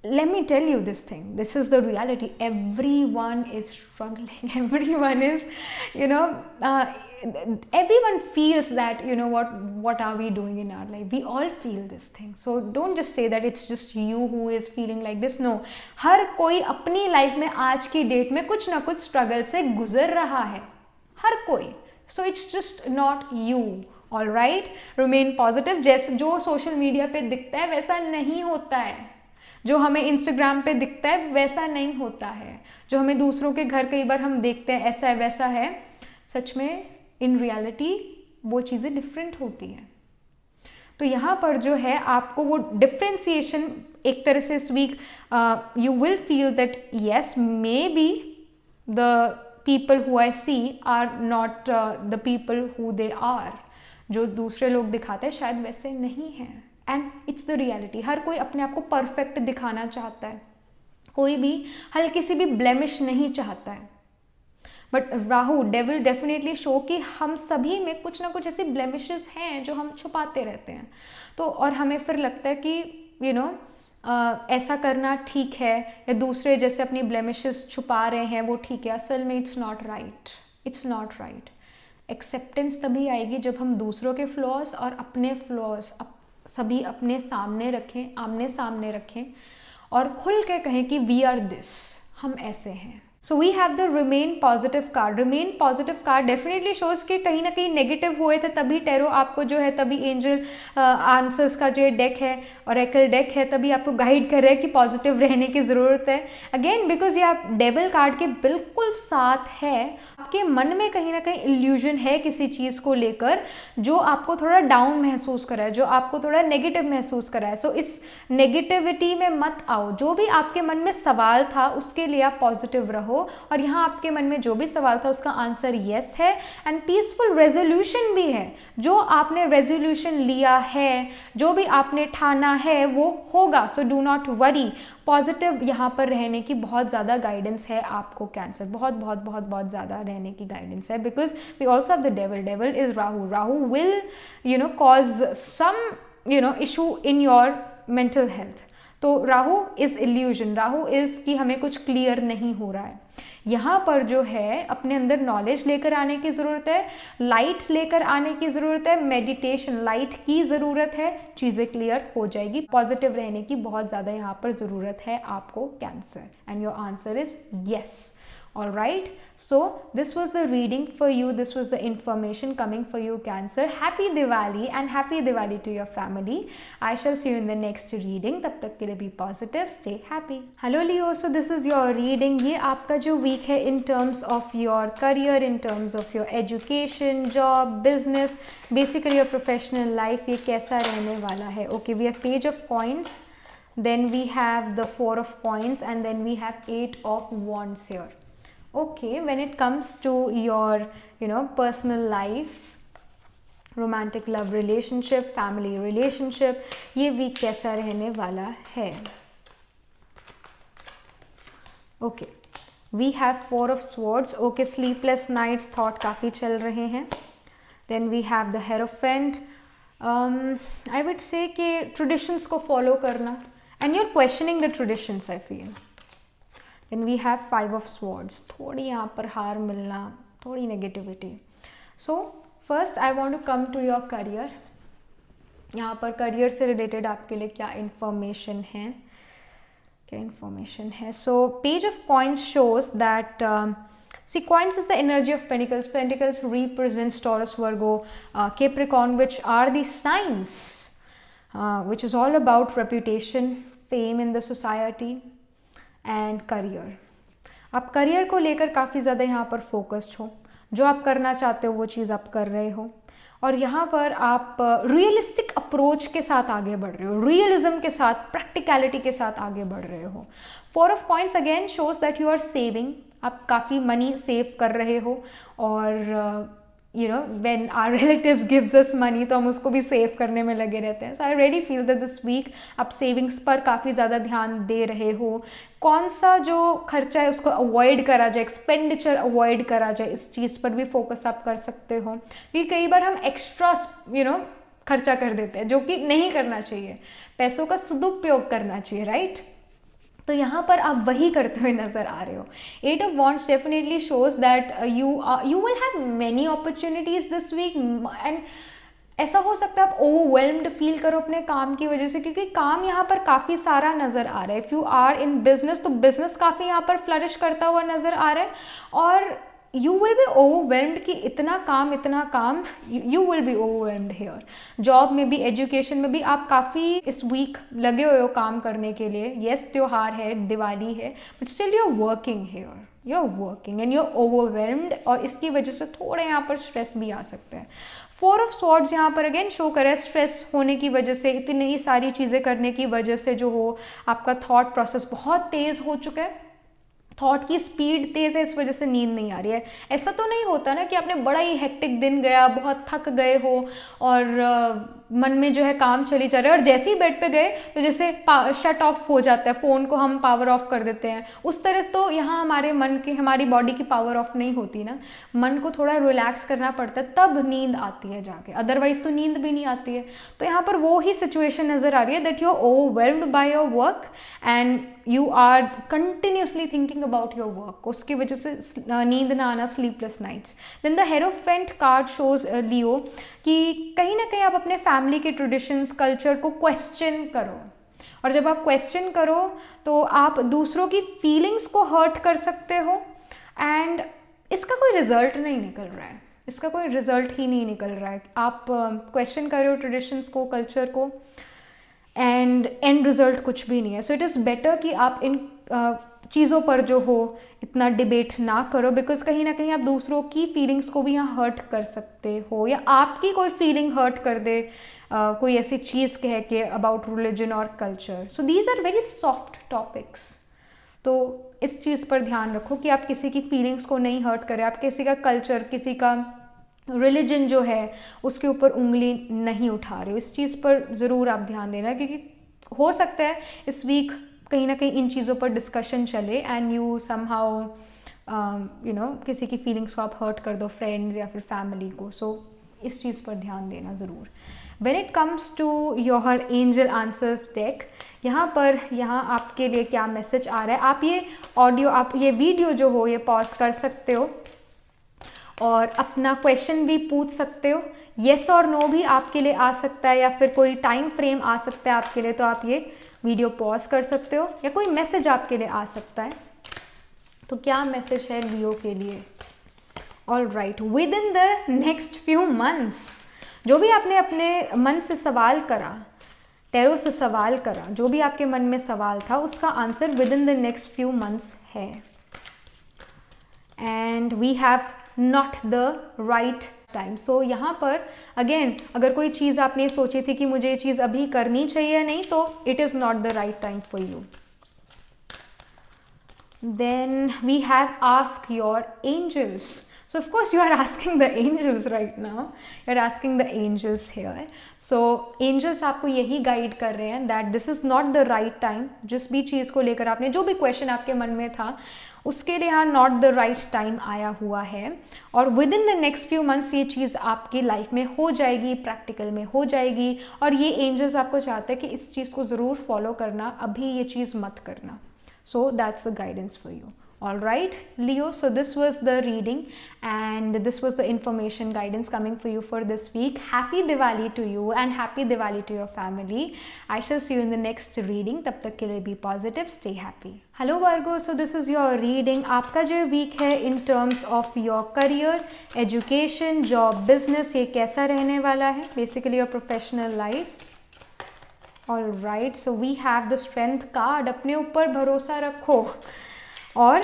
let me tell you this thing, this is the reality, everyone is struggling, everyone is, you know, everyone feels that, you know, what are we doing in our life, we all feel this thing. So don't just say that it's just you who is feeling like this. No, हर कोई अपनी लाइफ में आज की डेट में कुछ ना कुछ स्ट्रगल से गुजर रहा है, हर कोई। So it's just not you. All right, remain positive। जैसे जो सोशल मीडिया पे दिखता है वैसा नहीं होता है, जो हमें इंस्टाग्राम पे दिखता है वैसा नहीं होता है, जो हमें दूसरों के घर कई बार हम देखते हैं ऐसा है वैसा है, सच में इन रियलिटी वो चीज़ें डिफरेंट होती हैं। तो यहाँ पर जो है आपको वो डिफ्रेंसिएशन एक तरह से इस week you will feel that yes maybe the people who I see are not the people who they are, जो दूसरे लोग दिखाते हैं शायद वैसे नहीं हैं। एंड इट्स द रियलिटी, हर कोई अपने आप को परफेक्ट दिखाना चाहता है, कोई भी हल्की सी भी ब्लेमिश नहीं चाहता है। But Rahu devil definitely show कि हम सभी में कुछ ना कुछ ऐसी ब्लेमिशेस हैं जो हम छुपाते रहते हैं। तो और हमें फिर लगता है कि यू नो ऐसा करना ठीक है, या दूसरे जैसे अपनी ब्लेमिशेस छुपा रहे हैं वो ठीक है, असल में it's not right, it's not right. Acceptance तभी आएगी जब हम दूसरों के फ्लॉज और अपने फ्लॉज सभी अपने सामने रखें, आमने सामने रखें और खुल के कहें कि वी आर दिस, हम ऐसे हैं। So we have the remain positive card. Remain positive card definitely shows कि कहीं ना कहीं नेगेटिव हुए थे तभी टैरो आपको जो है, तभी एंजल आंसर्स का जो डेक है ऑरेकल डेक है तभी आपको गाइड कर रहा है कि पॉजिटिव रहने की ज़रूरत है। अगेन बिकॉज ये आप डेविल कार्ड के बिल्कुल साथ है, आपके मन में कहीं ना कहीं इल्यूजन है किसी चीज़ को लेकर जो आपको थोड़ा डाउन महसूस करा है, जो आपको थोड़ा नेगेटिव महसूस करा है। सो इस नेगेटिविटी में मत आओ, जो भी आपके मन में सवाल था उसके लिए आप पॉजिटिव रहो, और यहाँ आपके मन में जो भी सवाल था उसका आंसर यस है। एंड पीसफुल रेजोल्यूशन भी है, जो आपने रेजोल्यूशन लिया है, जो भी आपने ठाना है वो होगा। So do not worry, positive यहाँ पर रहने की बहुत ज़्यादा गाइडेंस है आपको कैंसर, बहुत बहुत बहुत बहुत ज़्यादा रहने की गाइडेंस है। Because we also have the devil, devil is Rahu, Rahu will you know cause some you know issue in your mental health. तो Rahu is illusion, Rahu is कि हमें कुछ क्लियर नहीं हो रहा है। यहाँ पर जो है अपने अंदर नॉलेज लेकर आने की ज़रूरत है, लाइट लेकर आने की ज़रूरत है, मेडिटेशन लाइट की ज़रूरत है, चीज़ें क्लियर हो जाएगी। पॉजिटिव रहने की बहुत ज़्यादा यहाँ पर ज़रूरत है आपको cancer, and your answer is yes. All right, so this was the reading for you, this was the information coming for you Cancer. Happy Diwali and happy Diwali to your family. I shall see you in the next reading. तब तक के लिए be positive, stay happy. Hello Leo, so this is your reading. ये आपका जो week है in terms of your career, in terms of your education, job, business, basically your professional life, ये कैसा रहने वाला है। Okay, we have page of coins, then we have the 4 of coins, and then we have 8 of wands here. Okay, when it comes to your you know personal life, romantic love relationship, family relationship, ये वीक कैसा रहने वाला है। Okay, we have 4 of swords. Okay, sleepless nights, thought काफ़ी चल रहे हैं। Then we have the Hierophant. I would say कि traditions को follow करना, and you're questioning the traditions, I feel. Then we have 5 of swords, थोड़ी यहाँ पर हार मिलना, थोड़ी negativity. So first I want to come to your career. यहाँ पर करियर से रिलेटेड आपके लिए क्या इन्फॉर्मेशन है, क्या इन्फॉर्मेशन है। So page of coins shows that see coins is the energy of pentacles. Pentacles represents Taurus, Virgo, Capricorn, which are the signs which is all about reputation, fame in the society and career. आप करियर को लेकर काफ़ी ज़्यादा यहाँ पर फोकस्ड हो, जो आप करना चाहते हो वो चीज़ आप कर रहे हो। और यहाँ पर आप रियलिस्टिक अप्रोच के साथ आगे बढ़ रहे हो, रियलिज्म के साथ, प्रैक्टिकलिटी के साथ आगे बढ़ रहे हो। 4 of points again shows that you are saving, आप काफ़ी मनी सेव कर रहे हो, और you know when our relatives gives us money तो हम उसको भी सेव करने में लगे रहते हैं। So I really feel that this week आप सेविंग्स पर काफ़ी ज़्यादा ध्यान दे रहे हो। कौन सा जो खर्चा है उसको अवॉइड करा जाए, एक्सपेंडिचर अवॉइड करा जाए, इस चीज़ पर भी फोकस आप कर सकते हो। क्योंकि कई बार हम एक्स्ट्रा खर्चा कर देते हैं, जो कि नहीं करना चाहिए, पैसों का सदुपयोग करना चाहिए, राइट? तो यहाँ पर आप वही करते हुए नजर आ रहे हो। 8 of wands definitely shows that you will have many opportunities this week, and ऐसा हो सकता है आप ओवरवेल्म्ड फील करो अपने काम की वजह से, क्योंकि काम यहाँ पर काफ़ी सारा नज़र आ रहा है। If you are in business तो बिजनेस काफ़ी यहाँ पर फ्लरिश करता हुआ नज़र आ रहा है, और यू विल बी ओवरवेल्म्ड कि इतना काम, you will be overwhelmed here. Job में भी, एजुकेशन में भी आप काफ़ी इस वीक लगे हुए हो काम करने के लिए। येस, त्योहार है, दिवाली है, but still you are working here, you are working and you are overwhelmed, और इसकी वजह से थोड़े यहाँ पर स्ट्रेस भी आ सकते हैं। 4 ऑफ स्वॉर्ड्स यहाँ पर अगेन शो करे स्ट्रेस होने की वजह से, इतनी सारी चीज़ें करने की वजह से जो हो आपका थॉट प्रोसेस बहुत तेज़ हो चुका है, थॉट की स्पीड तेज़ है, इस वजह से नींद नहीं आ रही है। ऐसा तो नहीं होता ना कि आपने बड़ा ही हेक्टिक दिन गया, बहुत थक गए हो और मन में जो है काम चली जा रहा है, और जैसे ही बेड पे गए तो जैसे शट ऑफ हो जाता है, फ़ोन को हम पावर ऑफ कर देते हैं, उस तरह से तो यहाँ हमारे मन की, हमारी बॉडी की पावर ऑफ नहीं होती ना। मन को थोड़ा रिलैक्स करना पड़ता है, तब नींद आती है जाके, अदरवाइज तो नींद भी नहीं आती है। तो यहाँ पर वो ही सिचुएशन नज़र आ रही है that you are overwhelmed by your work and you are continuously thinking about your work, उसकी वजह से नींद ना आना, sleepless nights. Then the hierophant card shows Leo कि कहीं ना कहीं आप अपने फैमिली के ट्रेडिशंस, कल्चर को क्वेश्चन करो, और जब आप क्वेश्चन करो तो आप दूसरों की फीलिंग्स को हर्ट कर सकते हो, एंड इसका कोई रिजल्ट नहीं निकल रहा है, इसका कोई रिजल्ट ही नहीं निकल रहा है। आप क्वेश्चन कर रहे हो ट्रेडिशंस को, कल्चर को, एंड एंड रिजल्ट कुछ भी नहीं है। सो इट इज़ बेटर कि आप इन चीज़ों पर जो हो इतना डिबेट ना करो, बिकॉज कहीं ना कहीं आप दूसरों की फीलिंग्स को भी यहाँ हर्ट कर सकते हो, या आपकी कोई फीलिंग हर्ट कर दे कोई ऐसी चीज़ कह के अबाउट रिलीजन और culture. So these are very soft topics, तो इस चीज़ पर ध्यान रखो कि आप किसी की फीलिंग्स को नहीं हर्ट करें, आप किसी का कल्चर, किसी का रिलीजन जो है उसके ऊपर उंगली नहीं उठा रहे हो। इस चीज़ पर ज़रूर आप ध्यान देना, क्योंकि हो सकता है इस वीक कहीं ना कहीं इन चीज़ों पर डिस्कशन चले एंड यू समहाउ किसी की फीलिंग्स को आप हर्ट कर दो, फ्रेंड्स या फिर फैमिली को। सो इस चीज़ पर ध्यान देना ज़रूर। When it comes to your angel answers deck, यहाँ आपके लिए क्या मैसेज आ रहा है, आप ये ऑडियो, आप ये वीडियो जो हो ये पॉज कर सकते हो और अपना क्वेश्चन भी पूछ सकते हो। येस और नो भी आपके लिए आ सकता है, या फिर कोई टाइम फ्रेम आ सकता है आपके लिए, तो आप ये वीडियो पॉज कर सकते हो, या कोई मैसेज आपके लिए आ सकता है। तो क्या मैसेज है लियो के लिए? All right, with in the next few months, जो भी आपने अपने मन से सवाल करा, टैरो से सवाल करा, जो भी आपके मन में सवाल था उसका answer within the next few months है। And we have not the right time. So यहाँ पर अगेन, अगर कोई चीज़ आपने सोची थी कि मुझे ये चीज़ अभी करनी चाहिए नहीं, तो it is not the right time for you. Then we have ask your angels. So of course you are asking the angels right now. You are asking the angels here. So angels आपको यही गाइड कर रहे हैं that this is not the right time. जिस भी चीज़ को लेकर आपने, जो भी क्वेश्चन आपके मन में था, उसके लिए यहाँ नॉट द राइट टाइम आया हुआ है, और with in the next few months ये चीज़ आपकी लाइफ में हो जाएगी, प्रैक्टिकल में हो जाएगी, और ये एंजल्स आपको चाहते हैं कि इस चीज़ को ज़रूर फॉलो करना, अभी ये चीज़ मत करना। So that's the guidance for you. All right, Leo, so this was the reading and this was the information guidance coming for you for this week. Happy Diwali to you and happy Diwali to your family. I shall see you in the next reading. तब तक के लिए be positive, stay happy. Hello Virgo, so this is your reading. आपका जो week है in terms of your career, education, job, business, ये कैसा रहने वाला है? Basically your professional life. All right, so we have the strength card. अपने ऊपर भरोसा रखो और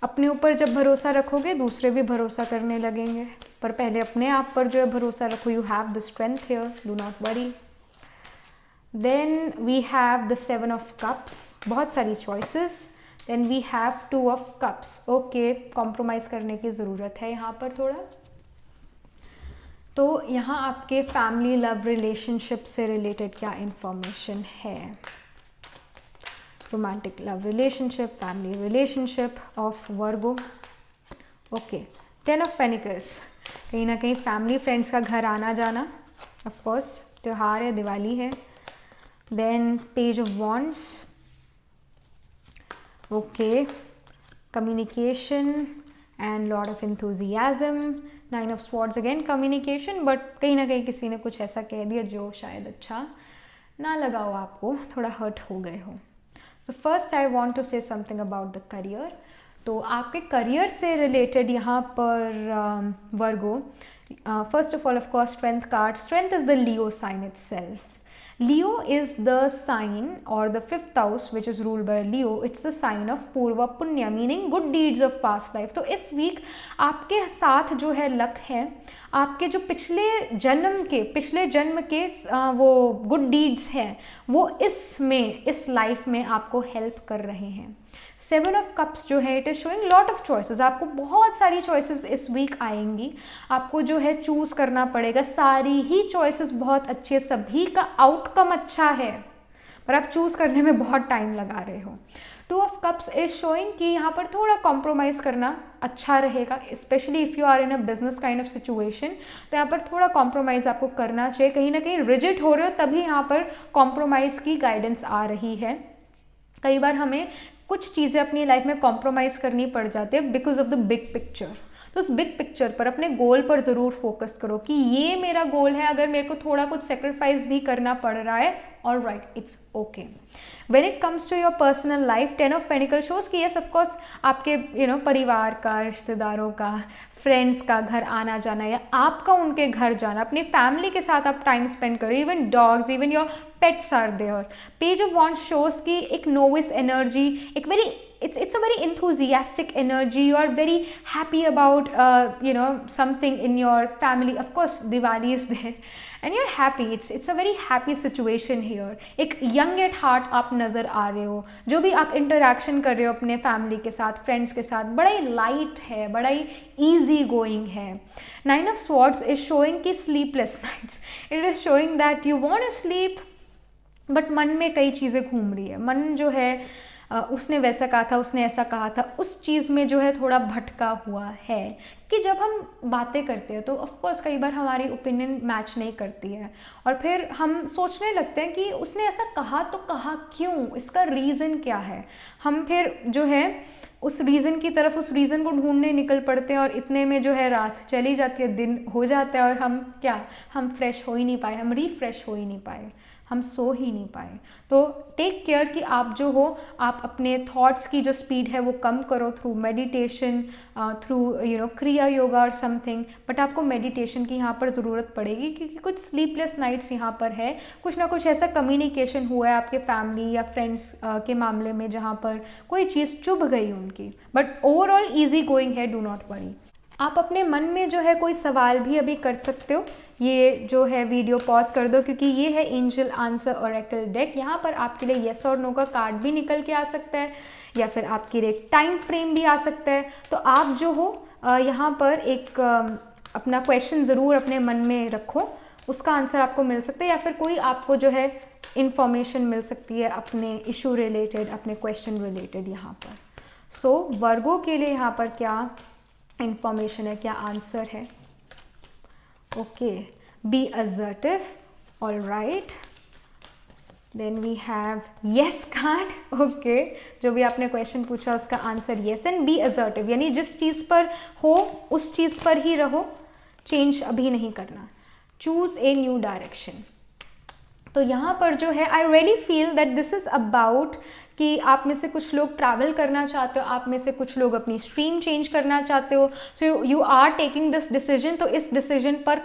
अपने ऊपर जब भरोसा रखोगे दूसरे भी भरोसा करने लगेंगे, पर पहले अपने आप पर जो है भरोसा रखो. You have the strength here, do not worry. Then we have the 7 of cups, बहुत सारी choices. Then we have 2 of cups. Okay, compromise करने की ज़रूरत है यहाँ पर थोड़ा. तो यहाँ आपके फैमिली लव रिलेशनशिप से रिलेटेड क्या इन्फॉर्मेशन है. Romantic love relationship, family relationship of Virgo. Okay, 10 of pentacles, कहीं ना कहीं फैमिली फ्रेंड्स का घर आना जाना, ऑफ कोर्स त्यौहार है, दिवाली है. Then page of wands. Okay, communication and lot of enthusiasm. 9 of swords, again communication, but कहीं ना कहीं किसी ने कुछ ऐसा कह दिया जो शायद अच्छा ना लगा हो, आपको थोड़ा हर्ट हो गए हो. So first I want to say something about the career. तो आपके करियर से रिलेटेड यहाँ पर Virgo, first of all of course strength card. Strength is the Leo sign itself. Leo is the sign or the 5th house which is ruled by Leo. It's the sign of Purva Punya, meaning good deeds of past life. तो इस वीक आपके साथ जो है लक है, आपके जो पिछले जन्म के वो गुड डीड्स हैं वो इस लाइफ में आपको हेल्प कर रहे हैं. 7 ऑफ कप्स जो है it is showing lot of choices. आपको बहुत सारी चॉइसेस इस वीक आएंगी, आपको जो है चूज़ करना पड़ेगा. सारी ही चॉइसेस बहुत अच्छी है, सभी का आउटकम अच्छा है, पर आप चूज़ करने में बहुत टाइम लगा रहे हो. 2 ऑफ कप्स इज शोइंग कि यहाँ पर थोड़ा कॉम्प्रोमाइज़ करना अच्छा रहेगा, especially if you are in a business kind of situation. तो यहाँ पर थोड़ा कॉम्प्रोमाइज़ आपको करना चाहिए. कहीं ना कहीं रिजिड हो रहे हो तभी यहाँ पर कॉम्प्रोमाइज़ की गाइडेंस आ रही है. कई बार हमें कुछ चीज़ें अपनी लाइफ में कॉम्प्रोमाइज़ करनी पड़ जाती है because of the big picture. तो उस बिग पिक्चर पर, अपने गोल पर ज़रूर फोकस करो कि ये मेरा गोल है, अगर मेरे को थोड़ा कुछ सेक्रीफाइस भी करना पड़ रहा है, all right, it's okay. When it comes to your personal life, 10 of pentacles shows कि यस ऑफकोर्स आपके परिवार का, रिश्तेदारों का, फ्रेंड्स का घर आना जाना या आपका उनके घर जाना, अपनी फैमिली के साथ आप टाइम स्पेंड करो. Even dogs, even your pets are there. Page of wands shows की एक नोविस एनर्जी, एक very it's a very enthusiastic energy. You are very happy about something in your family. Of course Diwali is there and you're happy. It's a very happy situation here. एक young at heart आप नज़र आ रहे हो. जो भी आप interaction कर रहे हो अपने family के साथ, friends के साथ, बड़ा ही light है, बड़ा ही easy going है. 9 of swords is showing कि sleepless nights. It is showing that you want to sleep but मन में कई चीज़ें घूम रही है. मन जो है उसने वैसा कहा था, उसने ऐसा कहा था, उस चीज़ में जो है थोड़ा भटका हुआ है. कि जब हम बातें करते हैं तो ऑफ कोर्स कई बार हमारी ओपिनियन मैच नहीं करती है और फिर हम सोचने लगते हैं कि उसने ऐसा कहा तो कहा क्यों, इसका रीज़न क्या है. हम फिर जो है उस रीज़न की तरफ, उस रीज़न को ढूंढने निकल पड़ते हैं और इतने में जो है रात चली जाती है, दिन हो जाता है और हम फ्रेश हो ही नहीं पाए, हम रिफ्रेश हो ही नहीं पाए, हम सो ही नहीं पाए. तो टेक केयर कि आप जो हो, आप अपने थॉट्स की जो स्पीड है वो कम करो थ्रू मेडिटेशन, थ्रू क्रिया योगा और समथिंग. बट आपको मेडिटेशन की यहाँ पर ज़रूरत पड़ेगी क्योंकि कुछ स्लीपलेस नाइट्स यहाँ पर है. कुछ ना कुछ ऐसा कम्युनिकेशन हुआ है आपके फैमिली या फ्रेंड्स के मामले में जहाँ पर कोई चीज़ चुभ गई उनकी. बट ओवरऑल ईजी गोइंग है, डू नॉट वरी. आप अपने मन में जो है कोई सवाल भी अभी कर सकते हो. ये जो है वीडियो पॉज कर दो क्योंकि ये है एंजल आंसर ओरेकल डेक. यहाँ पर आपके लिए येस और नो का कार्ड भी निकल के आ सकता है या फिर आपके लिए एक टाइम फ्रेम भी आ सकता है. तो आप जो हो यहाँ पर एक अपना क्वेश्चन ज़रूर अपने मन में रखो, उसका आंसर आपको मिल सकता है या फिर कोई आपको जो है इंफॉर्मेशन मिल सकती है अपने इशू रिलेटेड, अपने क्वेश्चन रिलेटेड यहाँ पर. सो वर्गो के लिए यहाँ पर क्या इंफॉर्मेशन है, क्या आंसर है. Okay, be assertive, all right. Then we have yes card. Okay, जो भी आपने क्वेश्चन पूछा उसका answer yes. And be assertive यानी जिस चीज़ पर हो उस चीज़ पर ही रहो, चेंज अभी नहीं करना. Choose a new direction. तो यहाँ पर जो है I really feel that this is about कि आप में से कुछ लोग ट्रैवल करना चाहते हो, आप में से कुछ लोग अपनी स्ट्रीम चेंज करना चाहते हो, so you are taking this decision. तो इस डिसीजन पर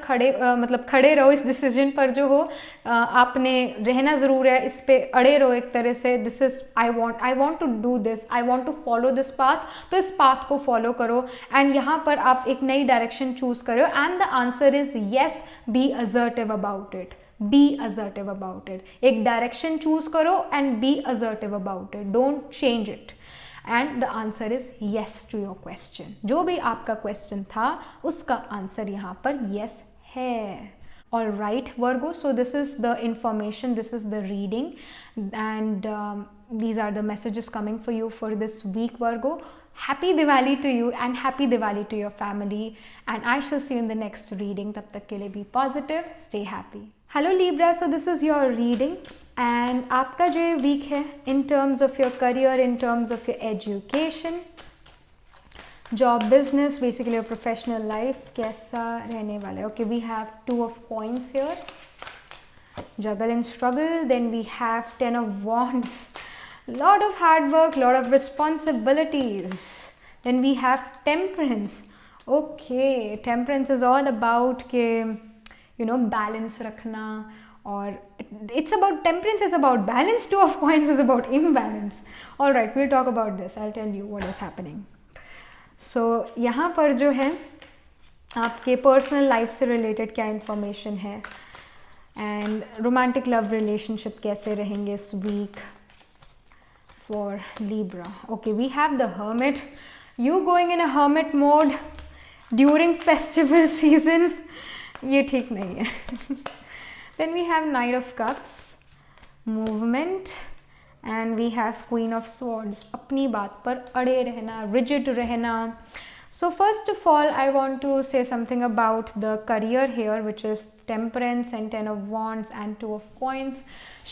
मतलब खड़े रहो, इस डिसीजन पर जो हो आपने रहना ज़रूर है, इस पे अड़े रहो एक तरह से। This is I want to do this, I want to follow this path, तो इस पाथ को फॉलो करो एंड यहाँ पर आप एक नई डायरेक्शन चूज़ करो and the answer is yes, be assertive about it, be assertive about it. एक डायरेक्शन चूज करो and be assertive about it, don't change it and the answer is yes to your question. जो भी आपका क्वेश्चन था उसका आंसर यहाँ पर येस है। All right, Virgo, so this is the information, this is the reading, and these are the messages coming for you for this week, Virgo. Happy Diwali to you and happy Diwali to your family, and I shall see you in the next reading. Tab tak ke liye be positive, stay happy. Hello Libra, so this is your reading and आपका जो ये week है in terms of your career, in terms of your education, job, business, basically your professional life कैसा रहने वाला है। Okay, we have 2 of coins here, juggle and struggle, then we have 10 of wands, lot of hard work, lot of responsibilities, then we have temperance. Okay, temperance is all about के बैलेंस रखना, और it's about temperance is about balance, 2 of coins is about imbalance. All right, we'll talk about this, I'll tell you what is happening. So यहाँ पर जो है आपके पर्सनल लाइफ से रिलेटेड क्या इन्फॉर्मेशन है एंड रोमांटिक लव रिलेशनशिप कैसे रहेंगे इस week for Libra. Okay, we have the hermit, you going in a hermit mode during festival season, ये ठीक नहीं है। Then we have knight of cups, movement, and we have queen of swords, अपनी बात पर अड़े रहना, रिजिड रहना। So first of all I want to say something about the career here which is temperance and 10 of wands and 2 of coins.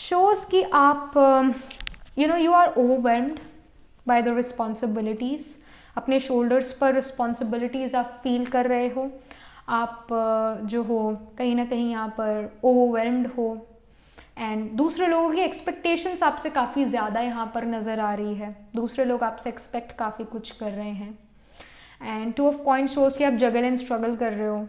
Shows कि आप you are overwhelmed by the responsibilities, अपने शोल्डर्स पर रिस्पॉन्सिबिलिटीज़ आप फील कर रहे हो, आप जो हो कहीं ना कहीं यहाँ पर ओवरवेल्म्ड हो एंड दूसरे लोगों की एक्सपेक्टेशंस आपसे काफ़ी ज़्यादा यहाँ पर नज़र आ रही है, दूसरे लोग आपसे एक्सपेक्ट काफ़ी कुछ कर रहे हैं। एंड 2 ऑफ कॉइन्स शोज कि आप जगल एंड स्ट्रगल कर रहे हो,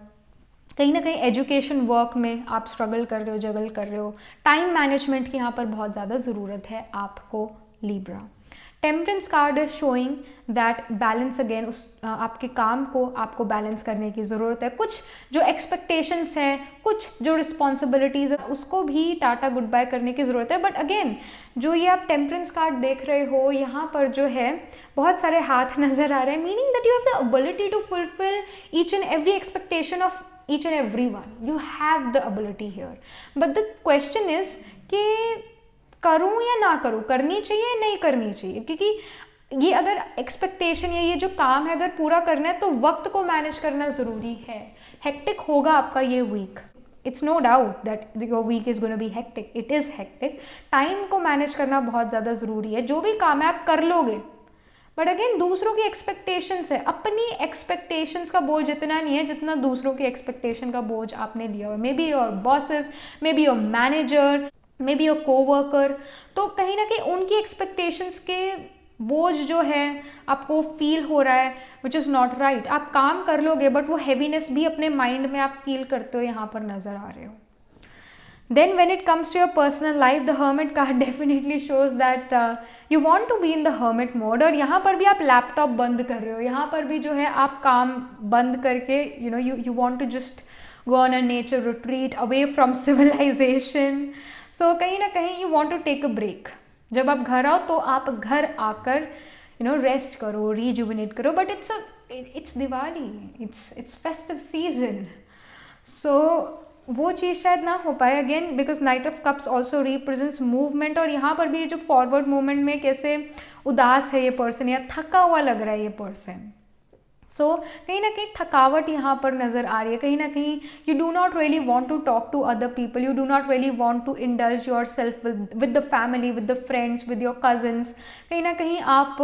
कहीं ना कहीं एजुकेशन वर्क में आप स्ट्रगल कर रहे हो, जगल कर रहे हो। टाइम मैनेजमेंट की यहाँ पर बहुत ज़्यादा ज़रूरत है आपको Libra. Temperance card is showing that balance again, उस आपके काम को आपको बैलेंस करने की ज़रूरत है। कुछ जो एक्सपेक्टेशंस हैं, कुछ जो रिस्पॉन्सिबिलिटीज़ है, उसको भी टाटा गुड बाय करने की ज़रूरत है। बट अगेन जो ये आप टेम्परेंस कार्ड देख रहे हो यहाँ पर जो है बहुत सारे हाथ नज़र आ रहे हैं, meaning that you have the ability to fulfil each and every expectation of each and every one, you have the ability here. But the question is कि करूं या ना करूं, करनी चाहिए या नहीं करनी चाहिए, क्योंकि ये अगर एक्सपेक्टेशन या ये जो काम है अगर पूरा करना है तो वक्त को मैनेज करना ज़रूरी है। हेक्टिक होगा आपका ये week, it's no doubt that your week is gonna be hectic, it is hectic. Time को मैनेज करना बहुत ज़्यादा ज़रूरी है। जो भी काम है आप कर लोगे, बट अगेन दूसरों की एक्सपेक्टेशंस है, अपनी एक्सपेक्टेशंस का बोझ इतना नहीं है जितना दूसरों की एक्सपेक्टेशन का बोझ आपने लिया हुआ है। May be your bosses, may be your manager, may be your co-worker, तो कहीं ना कहीं उनकी एक्सपेक्टेशंस के बोझ जो है आपको फील हो रहा है, विच इज़ नॉट राइट। आप काम कर लोगे बट वो हैवीनेस भी अपने माइंड में आप फील करते हो यहाँ पर नज़र आ रहे हो। Then when it comes to your personal life, the hermit card definitely shows that you want to be in the hermit mode, और यहाँ पर भी आप लैपटॉप बंद कर रहे हो, यहाँ पर भी जो है आप काम बंद करके you want to just go on a nature retreat away from civilization. So कहीं ना कहीं you want to take a break. जब आप घर आओ तो आप घर आकर रेस्ट करो, rejuvenate करो, but it's Diwali, it's festive season, so वो चीज़ शायद ना हो पाए again, because night of cups also represents movement, और यहाँ पर भी जो फॉरवर्ड मूवमेंट में कैसे उदास है ये पर्सन या थका हुआ लग रहा है ये पर्सन। सो कहीं ना कहीं थकावट यहाँ पर नज़र आ रही है, कहीं ना कहीं you do not really want to talk to other people, you do not really want to indulge yourself with the family, with the friends, with your cousins. कहीं ना कहीं आप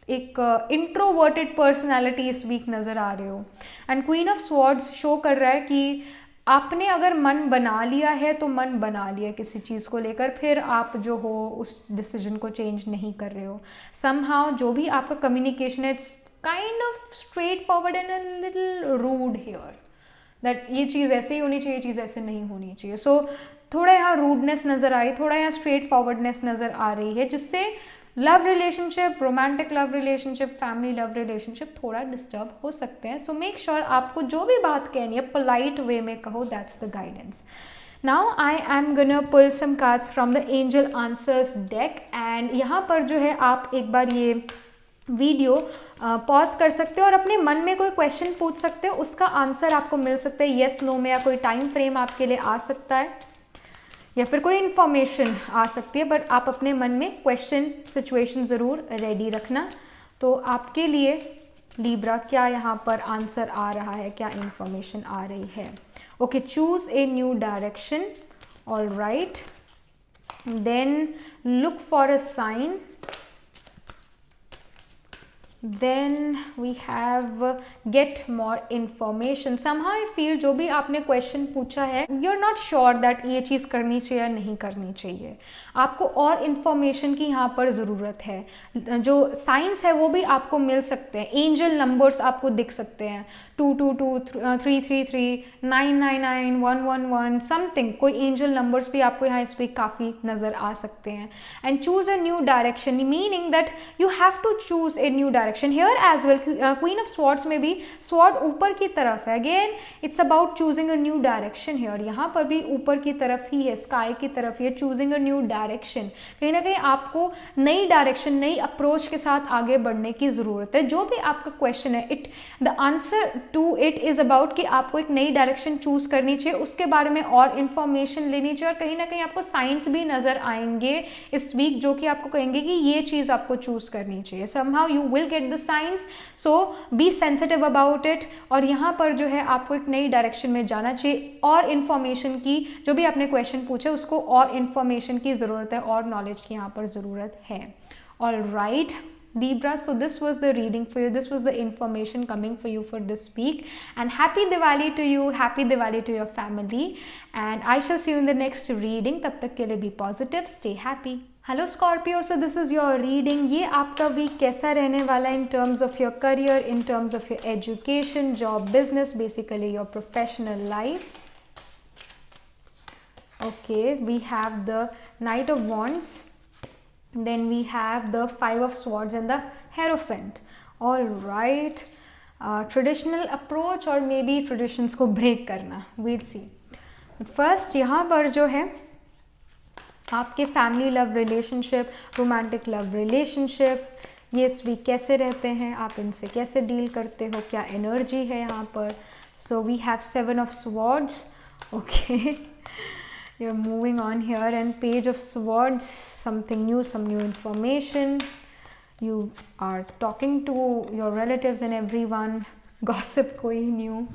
एक इंट्रोवर्टेड पर्सनैलिटी इस वीक नज़र आ रहे हो। And queen of swords show कर रहा है कि आपने अगर मन बना लिया है तो मन बना लिया किसी चीज़ को लेकर, फिर आप जो हो उस डिसीजन को चेंज नहीं कर रहे हो। समहाउ जो भी आपका कम्युनिकेशन है, it's kind of straightforward and a little rude here, that ये चीज़ ऐसे ही होनी चाहिए, चीज़ ऐसे नहीं होनी चाहिए। सो थोड़ा यहाँ रूडनेस नज़र आ रही, थोड़ा यहाँ स्ट्रेट फॉरवर्डनेस नज़र आ रही है, जिससे love relationship, romantic love relationship, family love relationship थोड़ा डिस्टर्ब हो सकते हैं। सो मेक श्योर आपको जो भी बात कहनी है पोलाइट वे में कहो, that's the guidance. Now I am gonna pull some cards from the angel answers deck, and यहाँ पर जो है आप एक बार ये वीडियो पॉज कर सकते हो और अपने मन में कोई क्वेश्चन पूछ सकते हो, उसका आंसर आपको मिल सकता है येस नो में, या कोई टाइम फ्रेम आपके लिए आ सकता है, या फिर कोई इन्फॉर्मेशन आ सकती है, बट आप अपने मन में क्वेश्चन सिचुएशन ज़रूर रेडी रखना। तो आपके लिए लीब्रा क्या यहाँ पर आंसर आ रहा है, क्या इन्फॉर्मेशन आ रही है? Okay, choose a new direction, all right, then look for a sign, then we have get more information. Somehow I feel जो भी आपने क्वेश्चन पूछा है, you're not sure that ये चीज़ करनी चाहिए या नहीं करनी चाहिए, आपको और इन्फॉर्मेशन की यहाँ पर ज़रूरत है। जो साइंस है वो भी आपको मिल सकते हैं, एंजल नंबर्स आपको दिख सकते हैं, 222 333 999 111 समथिंग, कोई एंजल नंबर्स भी आपको यहाँ इस पर काफ़ी नज़र आ सकते हैं। And choose a new direction, meaning that you have to choose a new direction here as well. Queen of Swords में भी स्वॉर्ड ऊपर की तरफ है, again it's about choosing a new direction here, यहाँ पर भी ऊपर की तरफ ही है, स्काई की तरफ ही है, चूजिंग अ न्यू डायरेक्शन। कहीं ना कहीं आपको नई डायरेक्शन, नई अप्रोच के साथ आगे बढ़ने की ज़रूरत है। जो भी आपका क्वेश्चन है, it the answer to it is about कि आपको एक नई डायरेक्शन चूज करनी चाहिए, उसके बारे में और इन्फॉर्मेशन लेनी चाहिए, और कहीं ना कहीं आपको साइंस भी नज़र आएंगे इस वीक जो कि आपको कहेंगे कि ये चीज़ आपको चूज करनी चाहिए। somehow you will get the signs, so be sensitive about it। और यहाँ पर जो है आपको एक नई डायरेक्शन में जाना चाहिए, और इन्फॉर्मेशन की, जो भी आपने क्वेश्चन पूछे उसको और इन्फॉर्मेशन की ज़रूरत है, और नॉलेज की यहाँ पर ज़रूरत है। All right Libra, so this was the reading for you, this was the information coming for you for this week, and happy Diwali to you, happy Diwali to your family, and I shall see you in the next reading। तब तक के लिए be positive, stay happy। Hello Scorpio, so this is your reading. ये आपका वीक कैसा रहने वाला है in terms of your career, in terms of your education, job, business, basically your professional life. Okay, we have the knight of wands, then we have the 5 of swords and the hierophant। all right, traditional approach और maybe traditions को break करना, we'll see। first यहाँ पर जो है आपके family love relationship, romantic love relationship, ये इस वीक कैसे रहते हैं, आप इनसे कैसे डील करते हो, क्या एनर्जी है यहाँ पर। So we have 7 of swords, okay। You're moving on here, and Page of Swords, something new, some new information, you are talking to your relatives and everyone, gossip koi new,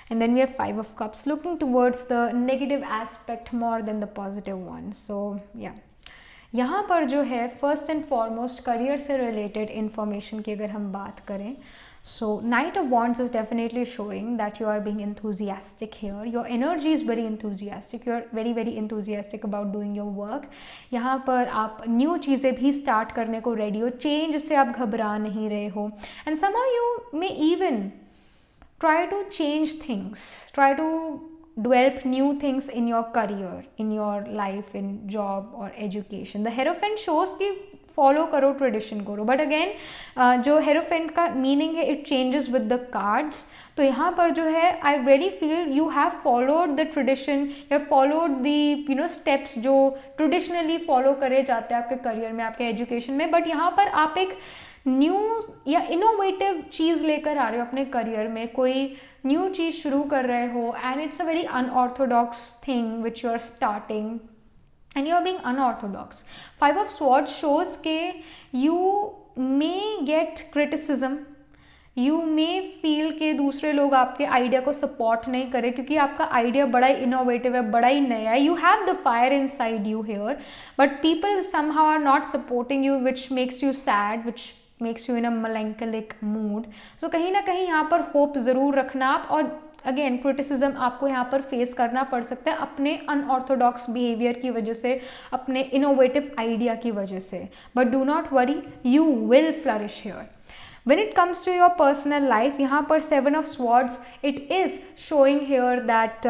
and then we have 5 of Cups, looking towards the negative aspect more than the positive one। so yeah, यहाँ पर जो है फर्स्ट एंड फॉरमोस्ट करियर से रिलेटेड इंफॉर्मेशन की अगर हम बात करें, so Knight of Wands is definitely showing that you are being enthusiastic here, your energy is very enthusiastic, you are very enthusiastic about doing your work। यहाँ पर आप न्यू चीज़ें भी स्टार्ट करने को रेडी हो, चेंज से आप घबरा नहीं रहे हो, and somehow you may even try to change things, try to develop new things in your career, in your life, in job or education। the Hierophant shows कि फॉलो करो, ट्रेडिशन करो, बट अगेन जो हेरोफेंट का मीनिंग है it changes with the cards. तो यहाँ पर जो है I really feel you have followed the tradition, you have followed the steps जो ट्रेडिशनली फॉलो करे जाते हैं आपके करियर में, आपके एजुकेशन में, बट यहाँ पर आप एक न्यू या इनोवेटिव चीज़ लेकर आ रहे हो अपने करियर में, कोई न्यू चीज़ शुरू कर रहे हो, and it's a very unorthodox thing which you are starting and you are being unorthodox। 5 of Swords shows के you may get criticism, you may feel के दूसरे लोग आपके आइडिया को सपोर्ट नहीं करें क्योंकि आपका आइडिया बड़ा ही इनोवेटिव है, बड़ा ही नया है, you have the fire inside you here, but people somehow are not supporting you, which makes you sad, which makes you in a melancholic mood। so कहीं ना कहीं यहाँ पर होप ज़रूर रखना आप, और अगेन क्रिटिसिज्म आपको यहाँ पर फेस करना पड़ सकता है अपने अनऑर्थोडॉक्स बिहेवियर की वजह से, अपने इनोवेटिव आइडिया की वजह से, but do not worry, you will flourish here. When it comes to your personal life, यहाँ पर 7 of Swords, it is showing here that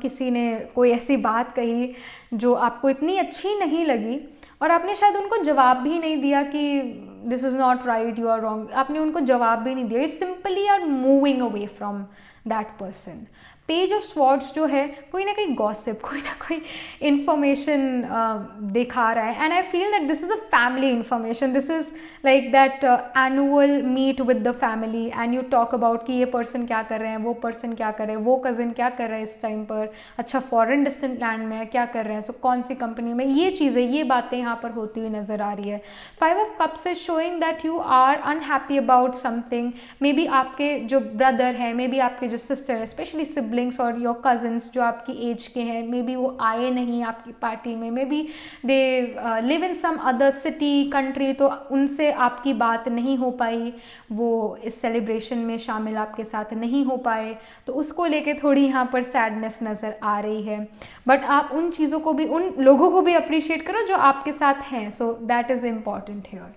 किसी ने कोई ऐसी बात कही जो आपको इतनी अच्छी नहीं लगी और आपने शायद उनको जवाब भी नहीं दिया कि this is not right, you are wrong. आपने उनको जवाब भी नहीं दिया. You simply are moving away from that person. Page of swords जो है कोई ना कोई गॉसिप, कोई ना कोई इन्फॉर्मेशन दिखा रहा है. And I feel that this is a family information. This is like that annual meet with the family and you talk about कि ये पर्सन क्या कर रहे हैं, वो पर्सन क्या कर रहे हैं, वो कज़न क्या कर रहा है इस टाइम पर, अच्छा फॉरेन डिस्टेंट लैंड में क्या कर रहे हैं, सो कौन सी कंपनी में, ये चीज़ें, ये बातें यहाँ पर होती हुई नज़र आ रही है. 5 of cups is showing that you are unhappy about something. Maybe आपके जो ब्रदर है, मे बी आपके जो सिस्टर है, स्पेशली सिबलिंग्स और योर कज़न्स जो आपकी एज के हैं, मे बी वो आए नहीं आपकी पार्टी में, maybe they live in some other city, country, तो उनसे आपकी बात नहीं हो पाई, वो इस सेलिब्रेशन में शामिल आपके साथ नहीं हो पाए, तो उसको लेके थोड़ी यहाँ पर सैडनेस नज़र आ रही है. बट आप उन चीज़ों को भी, उन लोगों को भी अप्रिशिएट करो जो आपके साथ हैं. So that is important here.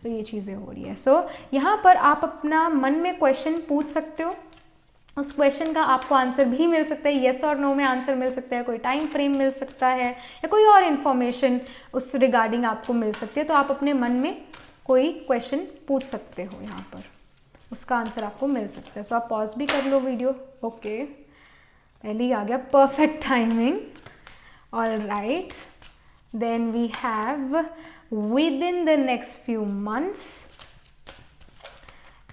तो ये चीज़ें हो रही है. सो यहाँ पर आप अपना मन में क्वेश्चन पूछ सकते हो. उस क्वेश्चन का आपको आंसर भी मिल सकता है, येस और नो में आंसर मिल सकता है, कोई टाइम फ्रेम मिल सकता है, या कोई और इन्फॉर्मेशन उस रिगार्डिंग आपको मिल सकती है. तो आप अपने मन में कोई क्वेश्चन पूछ सकते हो, यहाँ पर उसका आंसर आपको मिल सकता है. सो आप पॉज भी कर लो वीडियो. ओके, पहले ही आ गया, perfect timing. All right, then we have within the next few months,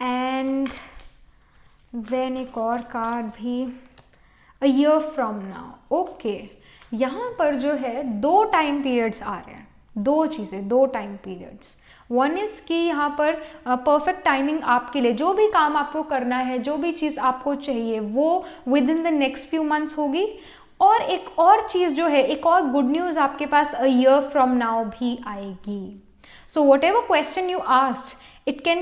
and then एक और कार्ड भी, a year from now. Okay, यहाँ पर जो है 2 टाइम पीरियड्स आ रहे हैं, 2 चीज़ें, 2 टाइम पीरियड्स. वन इज़ कि यहाँ पर परफेक्ट टाइमिंग आपके लिए, जो भी काम आपको करना है, जो भी चीज़ आपको चाहिए, वो with in the next few months होगी. और एक और चीज़ जो है, एक और गुड न्यूज़ आपके पास अ ईयर फ्रॉम नाउ भी आएगी. So what ever question you asked, it can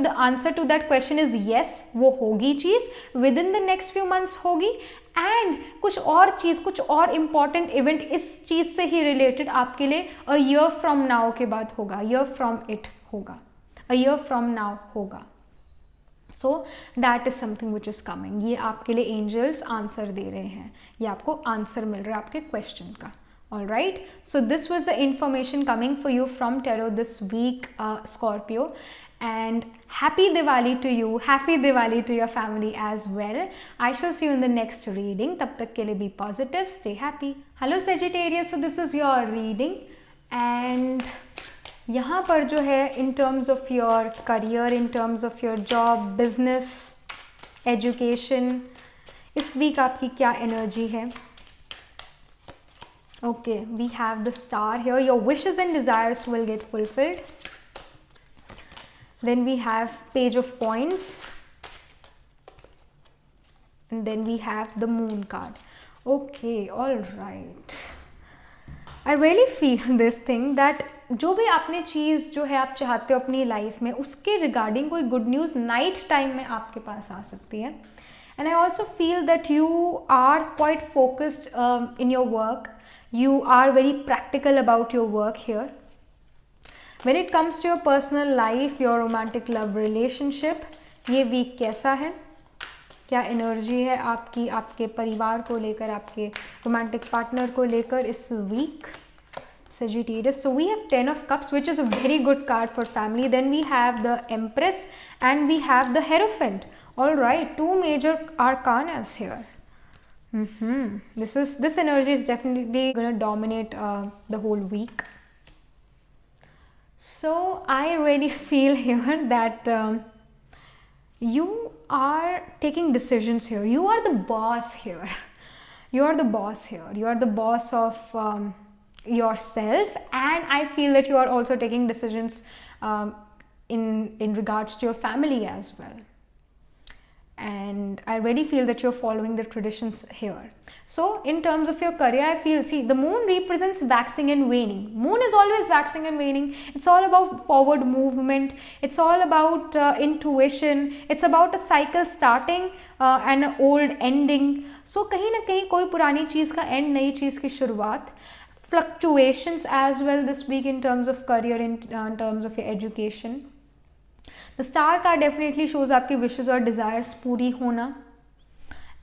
the answer to that question is yes, वो होगी चीज़, within the next few months होगी. एंड कुछ और चीज़, कुछ और इम्पॉर्टेंट इवेंट इस चीज़ से ही रिलेटेड आपके लिए अ ईयर फ्रॉम नाउ के बाद होगा, ईयर फ्रॉम इट होगा, अ ईयर फ्रॉम नाउ होगा. So that is something which is coming. ये आपके लिए एंजल्स आंसर दे रहे हैं, ये आपको आंसर मिल रहा है आपके क्वेश्चन का. All right, so this was the information coming for you from tarot this week, Scorpio, and happy Diwali to you, happy Diwali to your family as well. I shall see you in the next reading. tab tak ke liye be positive, stay happy. Hello Sagittarius, so this is your reading, and यहाँ पर जो है in terms of your career, in terms of your job, business, education, इस week आपकी क्या energy है. Okay, we have the star here. Your wishes and desires will get fulfilled. Then we have page of coins. And then we have the moon card. Okay, all right. I really feel this thing that जो भी आपने चीज़ जो है आप चाहते हो अपनी लाइफ में, उसके रिगार्डिंग कोई गुड न्यूज़ नाइट टाइम में आपके पास आ सकती है. And I also feel that you are quite focused in your work. You are very practical about your work here. When it comes to your personal life, your romantic love relationship, ये वीक कैसा है, क्या एनर्जी है आपकी, आपके परिवार को लेकर, आपके रोमांटिक पार्टनर को लेकर इस week, Sagittarius. So we have 10 of Cups, which is a very good card for family. Then we have the Empress and we have the Hierophant. All right, 2 major arcanas here. This energy is definitely going to dominate the whole week. So I really feel here that you are taking decisions here. You are the boss here. You are the boss here. You are the boss of yourself, and I feel that you are also taking decisions in regards to your family as well. and I really feel that you're following the traditions here. So in terms of your career, I feel, see, the moon represents waxing and waning. Moon is always waxing and waning. It's all about forward movement. It's all about intuition. It's about a cycle starting and an old ending. So कहीं ना कहीं कोई पुरानी चीज़ का end, नई चीज़ की शुरुआत. Fluctuations as well this week in terms of career, in terms of your education. The star card definitely shows आपकी wishes और desires पूरी होना.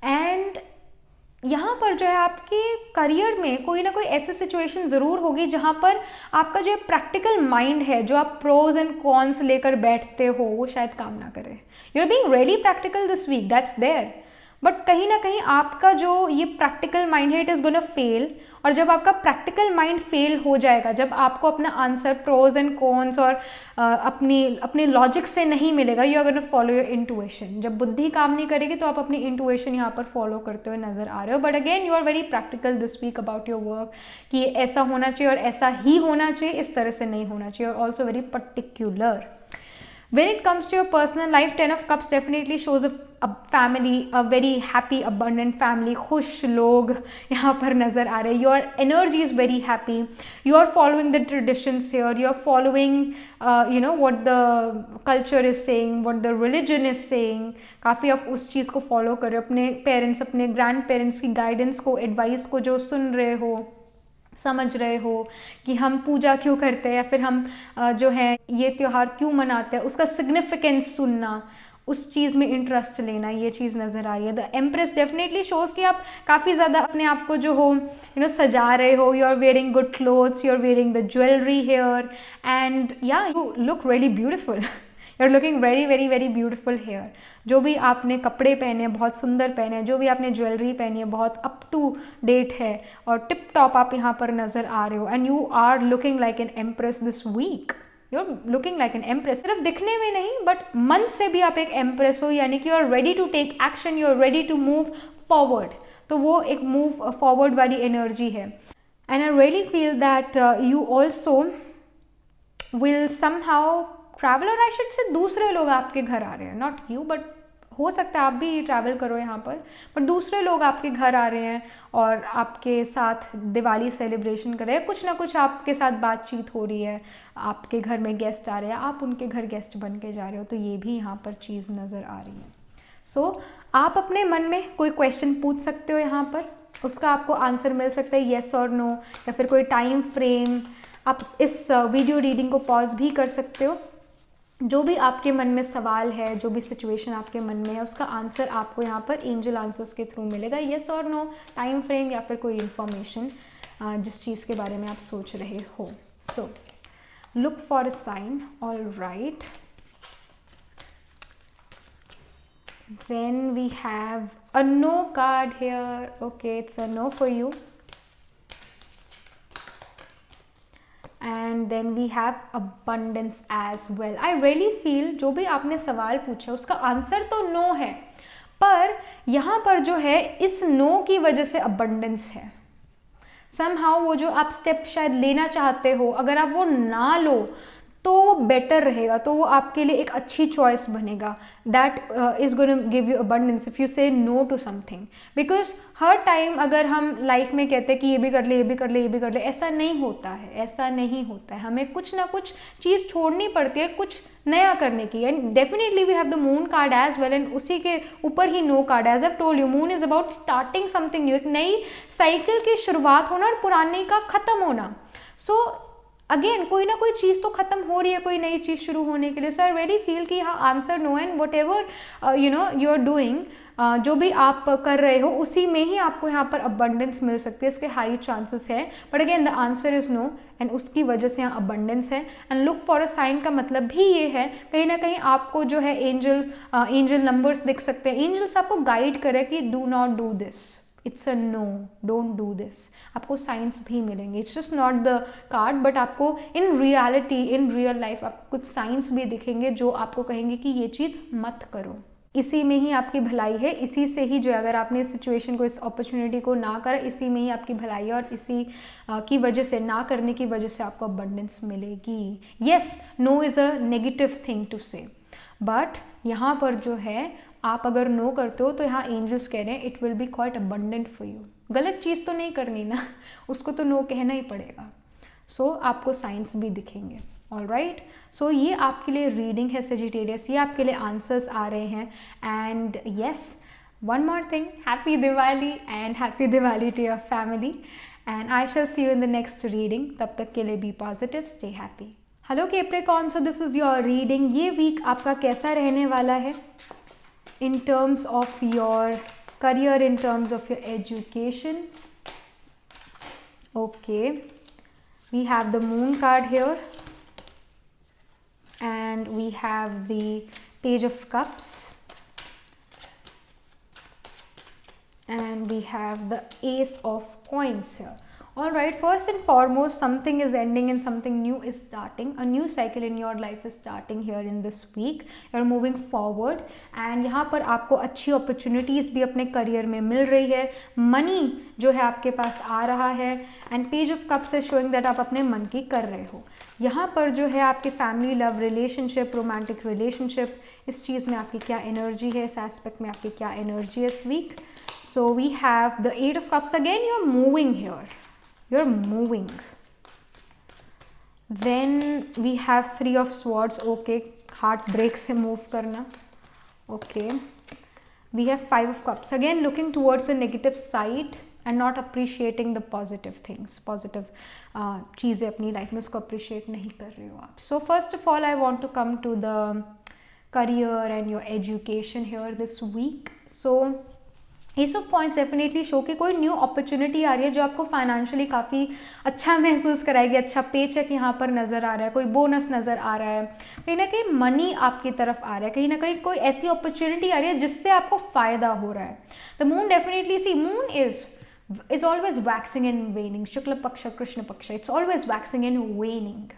And यहाँ पर जो है आपके करियर में कोई ना कोई ऐसी सिचुएशन ज़रूर होगी जहाँ पर आपका जो प्रैक्टिकल माइंड है, जो आप प्रोज एंड कॉन्स लेकर बैठते हो, वो शायद काम ना करे. You are being really practical this week, that's there. But कहीं ना कहीं आपका जो ये प्रैक्टिकल माइंड है, इट इज़ गोना फेल. और जब आपका प्रैक्टिकल माइंड फेल हो जाएगा, जब आपको अपना आंसर प्रोज एंड कॉन्स और अपनी लॉजिक से नहीं मिलेगा, you are gonna follow your intuition. जब बुद्धि काम नहीं करेगी तो आप अपनी इंटुइशन यहाँ पर फॉलो करते हुए नजर आ रहे हो. But again you are very practical this week about your work, कि ऐसा होना चाहिए और ऐसा ही होना चाहिए, इस तरह से नहीं होना चाहिए. और also very particular. When it comes to your personal life, 10 of Cups definitely shows a family, a very happy, abundant family. खुश लोग यहाँ पर नज़र आ रहे हैं. Your energy is very happy. You are following the traditions here. You are following, what the culture is saying, what the religion is saying. काफ़ी आप उस चीज़ को follow कर रहे हो. अपने पेरेंट्स, अपने ग्रैंड पेरेंट्स की गाइडेंस को, एडवाइस को जो सुन रहे हो, समझ रहे हो कि हम पूजा क्यों करते हैं, या फिर हम जो है ये त्यौहार क्यों मनाते हैं, उसका सिग्निफिकेंस सुनना, उस चीज़ में इंटरेस्ट लेना, ये चीज़ नज़र आ रही है. द एम्प्रेस डेफिनेटली शोज़ कि आप काफ़ी ज़्यादा अपने आप को जो हो सजा रहे हो. You are wearing good clothes, you are wearing the jewellery here, and या you look really beautiful. You are looking very very very beautiful here. जो भी आपने कपड़े पहने हैं बहुत सुंदर पहने हैं, जो भी आपने ज्वेलरी पहनी है बहुत अप टू डेट है और टिप टॉप आप यहाँ पर नज़र आ रहे हो. And you are looking like an empress this week. You are looking like an empress. सिर्फ दिखने में नहीं, बट मन से भी आप एक एम्प्रेस हो, यानी कि you are ready to take action, you are ready to move forward. तो वो एक मूव फॉरवर्ड वाली एनर्जी है. And I really feel that you also will somehow travel, और आई शुड से दूसरे लोग आपके घर आ रहे हैं, नॉट यू, बट हो सकता है आप भी ट्रैवल करो यहाँ पर, बट दूसरे लोग आपके घर आ रहे हैं और आपके साथ दिवाली सेलिब्रेशन कर रहे हैं. कुछ ना कुछ आपके साथ बातचीत हो रही है, आपके घर में गेस्ट आ रहे हैं, आप उनके घर गेस्ट बन के जा रहे हो. तो ये भी यहाँ पर चीज़ नज़र आ रही है. सो आप अपने मन में कोई क्वेश्चन पूछ सकते हो यहाँ पर, उसका आपको आंसर मिल सकता है येस और नो, या फिर कोई टाइम फ्रेम. आप इस वीडियो रीडिंग को पॉज भी कर सकते हो. जो भी आपके मन में सवाल है, जो भी सिचुएशन आपके मन में है, उसका आंसर आपको यहाँ पर एंजल आंसर्स के थ्रू मिलेगा. येस और नो, टाइम फ्रेम, या फिर कोई इन्फॉर्मेशन जिस चीज़ के बारे में आप सोच रहे हो. So look for a sign. All right, then we have a no card here. Okay, it's a no for you. And then we have abundance as well. I really feel जो भी आपने सवाल पूछा उसका आंसर तो नो है, पर यहाँ पर जो है इस नो की वजह से abundance है. somehow वो जो आप स्टेप शायद लेना चाहते हो, अगर आप वो ना लो तो बेटर रहेगा, तो वो आपके लिए एक अच्छी चॉइस बनेगा. That is gonna give you abundance if you say no to something. Because हर टाइम अगर हम लाइफ में कहते हैं कि ये भी कर ले, ये भी कर ले, ये भी कर ले, ऐसा नहीं होता है, ऐसा नहीं होता है. हमें कुछ ना कुछ चीज़ छोड़नी पड़ती है कुछ नया करने की. And definitely we have the moon card as well, and उसी के ऊपर ही no card. As I told you, moon is about starting something new, एक नई साइकिल की शुरुआत होना और पुराने का ख़त्म होना. सो अगेन कोई ना कोई चीज़ तो ख़त्म हो रही है कोई नई चीज़ शुरू होने के लिए. सो आई रियली फील कि हाँ answer no, and whatever you are doing, जो भी आप कर रहे हो उसी में ही आपको यहाँ पर अबंडेंस मिल सकती है. इसके हाई चांसेस है, but again the answer is no, and उसकी वजह से यहाँ अबंडेंस है. And look for a sign का मतलब भी ये है, कहीं ना कहीं आपको जो है एंजल नंबर्स दिख सकते हैं. एंजल्स आपको गाइड करे कि do not do this, it's a no, don't do this. आपको साइंस भी मिलेंगे. It's just not the card, but आपको in reality, in real life आपको कुछ साइंस भी दिखेंगे जो आपको कहेंगे कि ये चीज़ मत करो. इसी में ही आपकी भलाई है, इसी से ही जो अगर आपने इस सिचुएशन को, इस अपॉर्चुनिटी को ना करा, इसी में ही आपकी भलाई है, और इसी की वजह से, ना करने की वजह से आपको अबंडेंस मिलेगी. Yes, no is a negative thing to say, but यहाँ पर जो है आप अगर नो करते हो तो यहाँ एंजल्स कह रहे हैं it will be quite abundant for you. गलत चीज़ तो नहीं करनी ना, उसको तो नो कहना ही पड़ेगा। सो आपको साइंस भी दिखेंगे। ऑलराइट, सो ये आपके लिए रीडिंग है सेजिटेरियस, ये आपके लिए आंसर्स आ रहे हैं। And yes, one more thing, happy Diwali and happy Diwali to your family, and I shall see you in the next reading. तब तक के लिए be positive, stay happy. Hello Capricorn, so this is your reading. ये वीक आपका कैसा रहने वाला है in terms of your career, in terms of your education. Okay, we have the moon card here and we have the page of cups. And we have the ace of coins here. All right, first and foremost, something is ending and something new is starting. A new cycle in your life is starting here in this week. You're moving forward and यहाँ पर आपको अच्छी opportunities भी अपने career में मिल रही है, money जो है आपके पास आ रहा है, and page of cups is showing that आप अपने मन की कर रहे हो। यहाँ पर जो है आपके family, love relationship, romantic relationship, इस चीज़ में आपकी क्या एनर्जी है, इस एस्पेक्ट में आपकी क्या एनर्जी है इस week. So we have the 8 of cups again. You're moving here, you're moving. Then we have 3 of swords. Okay, heartbreak से move करना. Okay, we have 5 of cups again, looking towards the negative side and not appreciating the positive things, positive चीज़ें अपनी लाइफ में उसको appreciate नहीं कर रहे हो आप। So first of all I want to come to the career and your education here this week. So ये सब पॉइंट्स डेफिनेटली शो कि कोई न्यू अपॉर्चुनिटी आ रही है जो आपको फाइनेंशियली काफ़ी अच्छा महसूस कराएगी, अच्छा पे चेक यहाँ पर नज़र आ रहा है, कोई बोनस नज़र आ रहा है, कहीं ना कहीं मनी आपकी तरफ आ रहा है, कहीं ना कहीं कोई ऐसी अपॉर्चुनिटी आ रही है जिससे आपको फ़ायदा हो रहा है। The moon definitely, see moon is always waxing and waning, Shukla Paksha Krishna Paksha, it's always waxing and waning.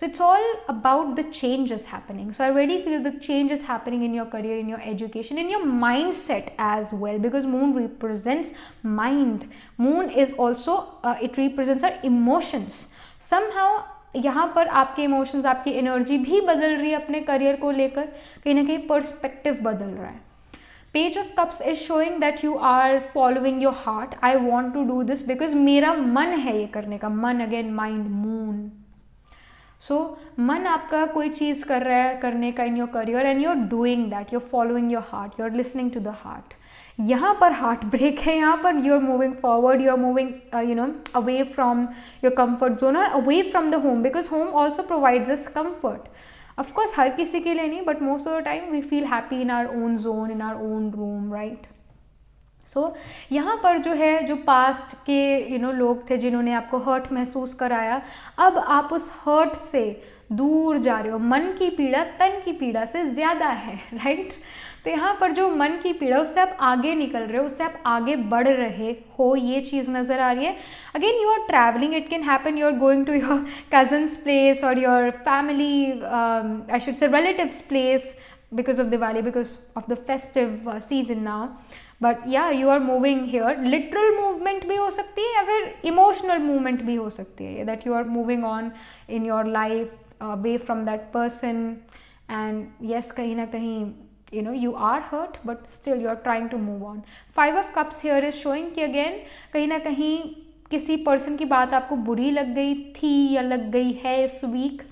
So it's all about the changes happening. So I really feel the change is happening in your career, in your education, in your mindset as well, because moon represents mind. Moon is also, it represents our emotions. Somehow यहाँ पर आपके इमोशंस, आपकी एनर्जी भी बदल रही है अपने करियर को लेकर, कहीं ना कहीं पर्सपेक्टिव बदल रहा है। Page of Cups is showing that you are following your heart. I want to do this because मेरा मन है ये करने का, मन again mind, moon. सो मन आपका कोई चीज़ कर रहा है करने का in your career and you are doing that, you are following your heart, you are listening to the heart. यहाँ पर हार्ट ब्रेक है, यहाँ पर you are moving forward, you are moving away from your comfort zone और away from the home, because home also provides us comfort. Of course हर किसी के लिए नहीं, but most of the time we feel happy in our own zone, in our own room, right. So यहाँ पर जो है, जो पास्ट के लोग थे जिन्होंने आपको हर्ट महसूस कराया, अब आप उस हर्ट से दूर जा रहे हो। मन की पीड़ा तन की पीड़ा से ज़्यादा है, राइट। तो यहाँ पर जो मन की पीड़ा, उससे आप आगे निकल रहे हो, उससे आप आगे बढ़ रहे हो, ये चीज़ नज़र आ रही है। Again you are travelling, it can happen you are going to your cousins place और your family, I should say relatives place, because of Diwali, because of the festive season now. But yeah, you are moving here. Literal movement भी हो सकती है या फिर emotional movement भी हो सकती है, that you are moving on in your life away from that person. And yes, कहीं ना कहीं you are hurt, but still you are trying to move on. 5 of Cups here is showing कि again कहीं ना कहीं किसी person की बात आपको बुरी लग गई थी या लग गई है इस वीक,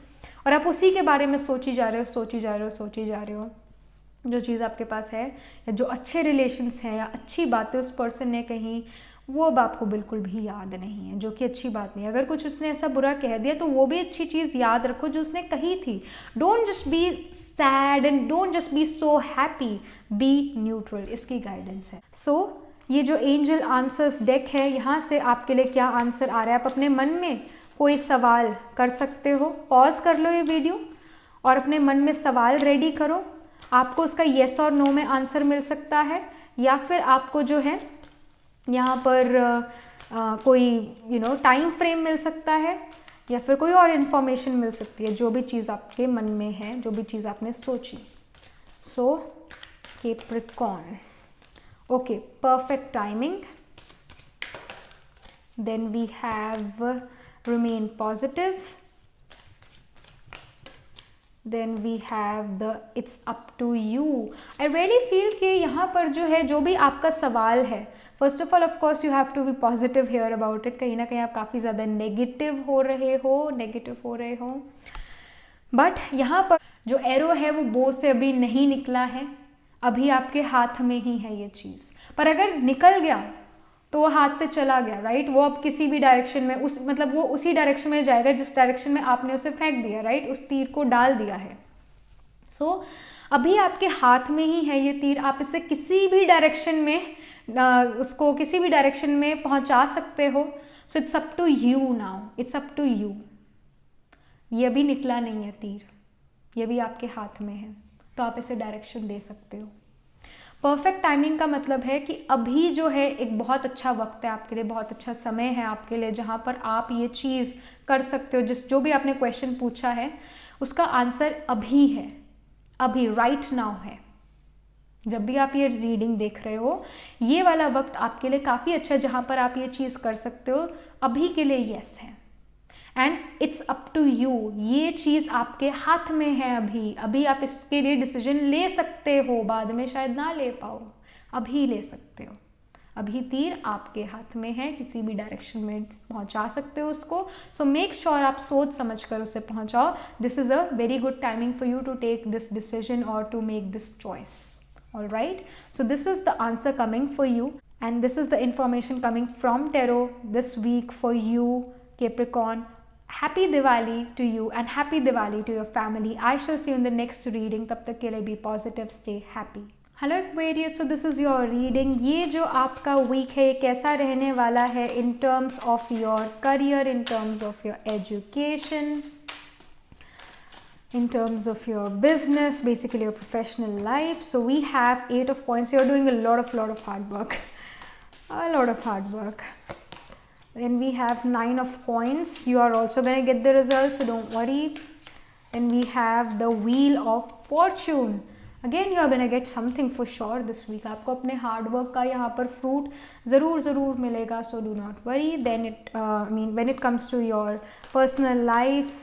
और आप उसी के बारे में सोची जा रहे हो। जो चीज़ आपके पास है या जो अच्छे रिलेशंस हैं या अच्छी बातें उस पर्सन ने कही, वो अब आपको बिल्कुल भी याद नहीं है, जो कि अच्छी बात नहीं है। अगर कुछ उसने ऐसा बुरा कह दिया तो वो भी अच्छी चीज़ याद रखो जो उसने कही थी। Don't just be sad and don't just be so happy, B neutral, इसकी गाइडेंस है। सो ये जो एंजल आंसर्स डेक है, यहाँ से आपके लिए क्या आंसर आ रहा है, आप अपने मन में कोई सवाल कर सकते हो। पॉज कर लो ये वीडियो और अपने मन में सवाल रेडी करो। आपको उसका येस और नो में आंसर मिल सकता है, या फिर आपको जो है यहाँ पर कोई टाइम फ्रेम मिल सकता है, या फिर कोई और इन्फॉर्मेशन मिल सकती है, जो भी चीज़ आपके मन में है, जो भी चीज़ आपने सोची। So Capricorn, okay, perfect timing. Then we have remain positive, then we have the it's up to you. I really feel कि यहाँ पर जो है, जो भी आपका सवाल है, first of of course you have to be positive here about it. कहीं ना कहीं आप काफ़ी ज़्यादा नेगेटिव हो रहे हो, बट यहाँ पर जो एरो है वो बो से अभी नहीं निकला है, अभी आपके हाथ में ही है ये चीज़। पर अगर निकल गया तो वो हाथ से चला गया, राइट। वो अब किसी भी डायरेक्शन में मतलब वो उसी डायरेक्शन में जाएगा जिस डायरेक्शन में आपने उसे फेंक दिया, राइट, उस तीर को डाल दिया है। सो अभी आपके हाथ में ही है ये तीर, आप इसे किसी भी डायरेक्शन में उसको किसी भी डायरेक्शन में पहुंचा सकते हो। So it's up to you now, it's up to you. ये अभी निकला नहीं है तीर, ये भी आपके हाथ में है, तो आप इसे डायरेक्शन दे सकते हो। परफेक्ट टाइमिंग का मतलब है कि अभी जो है एक बहुत अच्छा वक्त है आपके लिए, बहुत अच्छा समय है आपके लिए, जहाँ पर आप ये चीज़ कर सकते हो। जो भी आपने क्वेश्चन पूछा है उसका आंसर अभी है, अभी राइट नाउ है। जब भी आप ये रीडिंग देख रहे हो, ये वाला वक्त आपके लिए काफ़ी अच्छा है जहाँ पर आप ये चीज़ कर सकते हो। अभी के लिए यस है, and it's up to you. ये चीज़ आपके हाथ में है, अभी आप इसके लिए डिसीजन ले सकते हो, बाद में शायद ना ले पाओ, अभी ले सकते हो। अभी तीर आपके हाथ में है, किसी भी डायरेक्शन में पहुंचा सकते हो उसको। सो मेक श्योर आप सोच समझ कर उसे पहुंचाओ। This is a very good timing for you to take this decision और to make this choice. All right, so this is the answer coming for you, and this is the information coming from tarot this week for you Capricorn. Happy Diwali to you and happy Diwali to your family. I shall see you in the next reading. तब तक के लिए be positive, stay happy. Hello Aquarius, so this is your reading. ये जो आपका वीक है ये कैसा रहने वाला है in terms of your career, in terms of your education, in terms of your business, basically your professional life. So we have 8 of points. You're doing a lot of hard work. A lot of hard work. Then we have 9 of coins. You are also going to get the results, so don't worry. Then we have the wheel of fortune. Again you are going to get something for sure this week. आपको अपने हार्ड वर्क का यहाँ पर फ्रूट ज़रूर मिलेगा, so do not worry. Then when it comes to your personal life,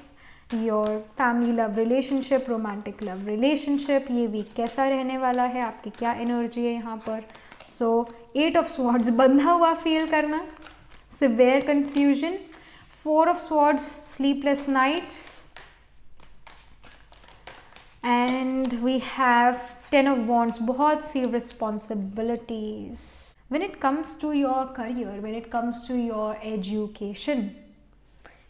your family love relationship, romantic love relationship, ये वीक कैसा रहने वाला है, आपकी क्या एनर्जी है यहाँ पर। So 8 of swords, बंधा हुआ फील करना, severe confusion, 4 of swords, sleepless nights, and we have 10 of wands, बहुत सी responsibilities. When it comes to your career, when it comes to your education,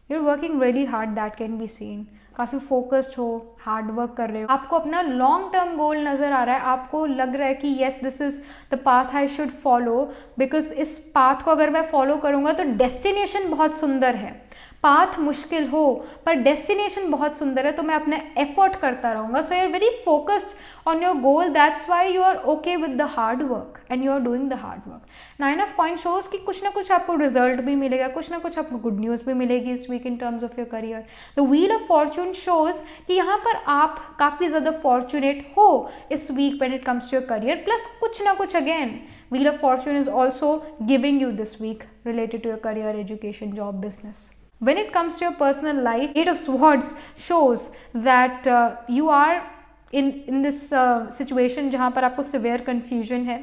you're working really hard, that can be seen. काफ़ी फोकस्ड हो, हार्ड वर्क कर रहे हो, आपको अपना लॉन्ग टर्म गोल नज़र आ रहा है, आपको लग रहा है कि yes this is the path I should follow, because इस पाथ को अगर मैं फॉलो करूँगा तो डेस्टिनेशन बहुत सुंदर है। पाथ मुश्किल हो पर डेस्टिनेशन बहुत सुंदर है, तो मैं अपना एफर्ट करता रहूँगा। So you are very focused on your goal, that's why you are okay with the hard work and you are doing the hard work. 9 of coins shows कि कुछ ना कुछ आपको रिजल्ट भी मिलेगा, कुछ ना कुछ आपको गुड न्यूज़ भी मिलेगी इस week in terms of your career. The wheel of fortune shows कि यहाँ पर आप काफ़ी ज़्यादा फॉर्चुनेट हो इस week when it comes to your career, plus कुछ ना कुछ again wheel of fortune is also giving you this week related to your career, education, job, business. When it comes to your personal life, 8 of swords shows that you are in this situation जहाँ पर आपको severe confusion है।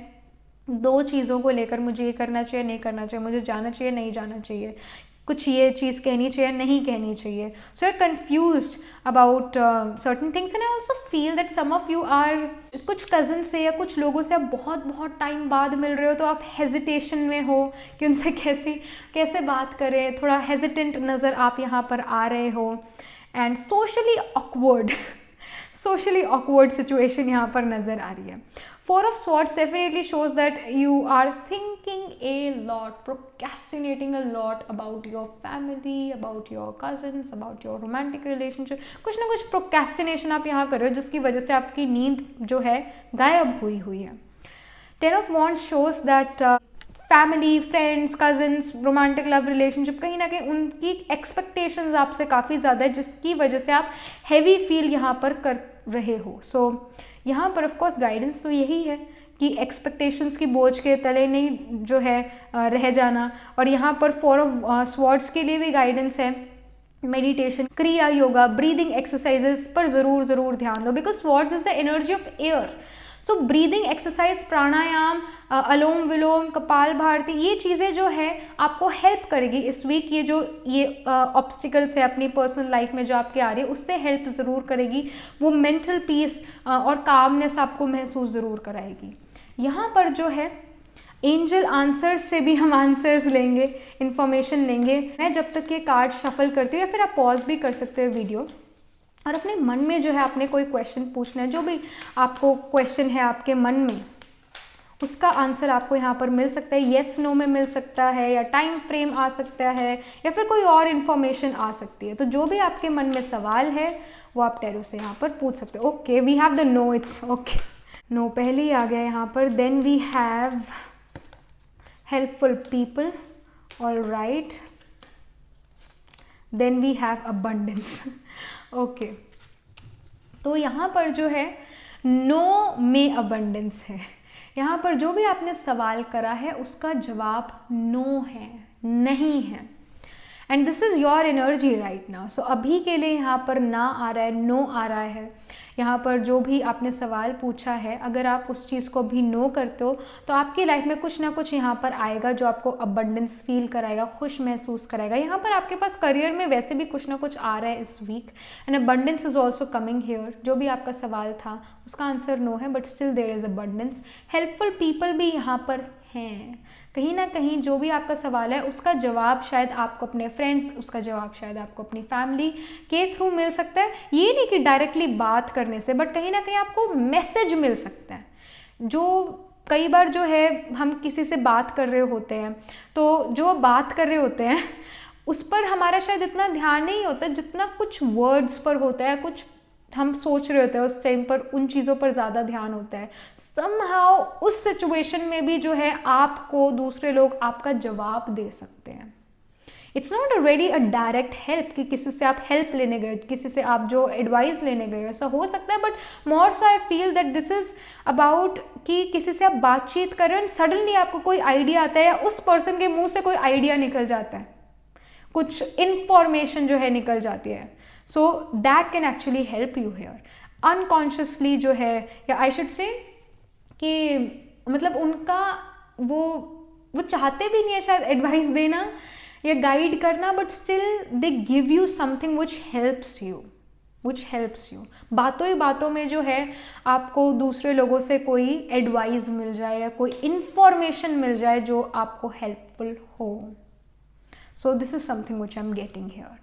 2 चीज़ों को लेकर, मुझे ये करना चाहिए, नहीं करना चाहिए, मुझे जाना चाहिए, नहीं जाना चाहिए, कुछ ये चीज़ कहनी चाहिए, नहीं कहनी चाहिए। So you're confused about certain things, and I also feel that some of you are, कुछ कज़न से या कुछ लोगों से आप बहुत टाइम बाद मिल रहे हो, तो आप हेजिटेशन में हो कि उनसे कैसे बात करें, थोड़ा हेजिटेंट नज़र आप यहाँ पर आ रहे हो, एंड सोशली ऑकवर्ड सिचुएशन यहाँ पर नज़र आ रही है। 4 of swords definitely shows that you are thinking a lot, procrastinating a lot about your family, about your cousins, about your romantic relationship. कुछ ना कुछ procrastination आप यहाँ कर रहे हो जिसकी वजह से आपकी नींद जो है गायब हुई है। 10 of wands shows that family, friends, cousins, romantic love relationship, कहीं ना कहीं उनकी एक्सपेक्टेशंस आपसे काफ़ी ज़्यादा है जिसकी वजह से आप हैवी फील यहाँ पर कर रहे हो। सो यहाँ पर ऑफ कोर्स गाइडेंस तो यही है कि एक्सपेक्टेशंस की बोझ के तले नहीं जो है रह जाना, और यहाँ पर 4 of swords के लिए भी गाइडेंस है मेडिटेशन, क्रिया योगा, ब्रीदिंग एक्सरसाइजेस पर ज़रूर ध्यान दो, because swords is the energy of air. So breathing exercise, pranayama, alom vilom, Kapal Bharti, ये चीज़ें जो है आपको हेल्प करेगी इस वीक. ये ऑब्स्टिकल्स है अपनी पर्सनल लाइफ में जो आपके आ रही है, उससे हेल्प ज़रूर करेगी. वो मेंटल पीस और कामनेस आपको महसूस ज़रूर कराएगी. यहाँ पर जो है एंजल आंसर्स से भी हम आंसर्स लेंगे, इन्फॉर्मेशन लेंगे. मैं जब तक ये कार्ड शफल करती हूँ, या फिर आप पॉज भी कर सकते हो वीडियो, और अपने मन में जो है आपने कोई क्वेश्चन पूछना है, जो भी आपको क्वेश्चन है आपके मन में, उसका आंसर आपको यहाँ पर मिल सकता है. येस नो में मिल सकता है, या टाइम फ्रेम आ सकता है, या फिर कोई और इन्फॉर्मेशन आ सकती है. तो जो भी आपके मन में सवाल है वो आप टैरो से यहाँ पर पूछ सकते हो. Okay, we have the no. It's okay, no पहले ही आ गया यहाँ पर. Then we have helpful people, all right. Then we have abundance. Okay, तो यहाँ पर जो है नो में abundance है. यहाँ पर जो भी आपने सवाल करा है उसका जवाब नो है, नहीं है. And this is your energy right now. So अभी के लिए यहाँ पर ना आ रहा है, नो आ रहा है. यहाँ पर जो भी आपने सवाल पूछा है, अगर आप उस चीज़ को भी नो करते हो तो आपकी लाइफ में कुछ ना कुछ यहाँ पर आएगा जो आपको अबंडेंस फील कराएगा, खुश महसूस कराएगा. यहाँ पर आपके पास करियर में वैसे भी कुछ ना कुछ आ रहा है इस week, and abundance is also coming here. जो भी आपका सवाल था उसका आंसर नो है, but still there is abundance. Helpful people भी यहाँ पर हैं. कहीं ना कहीं जो भी आपका सवाल है उसका जवाब शायद आपको अपने फ्रेंड्स, उसका जवाब शायद आपको अपनी फैमिली के थ्रू मिल सकता है. ये नहीं कि डायरेक्टली बात करने से, बट कहीं ना कहीं आपको मैसेज मिल सकता है. जो कई बार जो है हम किसी से बात कर रहे होते हैं, तो जो बात कर रहे होते हैं उस पर हमारा शायद इतना ध्यान नहीं होता जितना कुछ वर्ड्स पर होता है. कुछ हम सोच रहे होते हैं उस टाइम पर, उन चीज़ों पर ज़्यादा ध्यान होता है. समहाउ उस सिचुएशन में भी जो है आपको दूसरे लोग आपका जवाब दे सकते हैं. It's not a very a direct help कि किसी से आप हेल्प लेने गए, किसी से आप जो एडवाइस लेने गए, ऐसा हो सकता है. But more so I feel that this is about कि किसी से आप बातचीत कर रहे हो, सडनली आपको कोई आइडिया आता है, या उस पर्सन के मुंह से कोई आइडिया निकल जाता है, कुछ इन्फॉर्मेशन जो है निकल जाती है. So that can actually help you here. Unconsciously जो है, या आई शुड से कि मतलब उनका वो चाहते भी नहीं है शायद एडवाइस देना या गाइड करना, but still they give you something which helps you. बातों ही बातों में जो है आपको दूसरे लोगों से कोई एडवाइस मिल जाए या कोई इन्फॉर्मेशन मिल जाए जो आपको हेल्पफुल हो. So this is something which I'm getting here.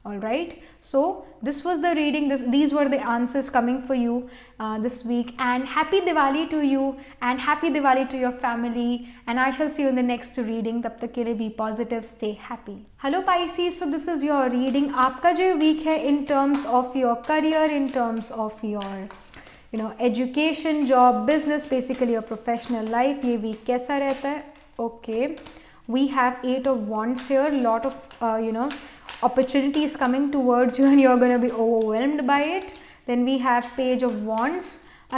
All right, so this was the reading. These were the answers coming for you this week, and happy Diwali to you, and happy Diwali to your family, and I shall see you in the next reading. tab tak ke liye be positive, stay happy. Hello Pisces, so this is your reading. आपका जो week है in terms of your career, in terms of your education, job, business, basically your professional life, ये week कैसा रहता है? Okay, we have 8 of wands here. Lot of opportunities coming towards you, and you're going to be overwhelmed by it. Then we have page of wands.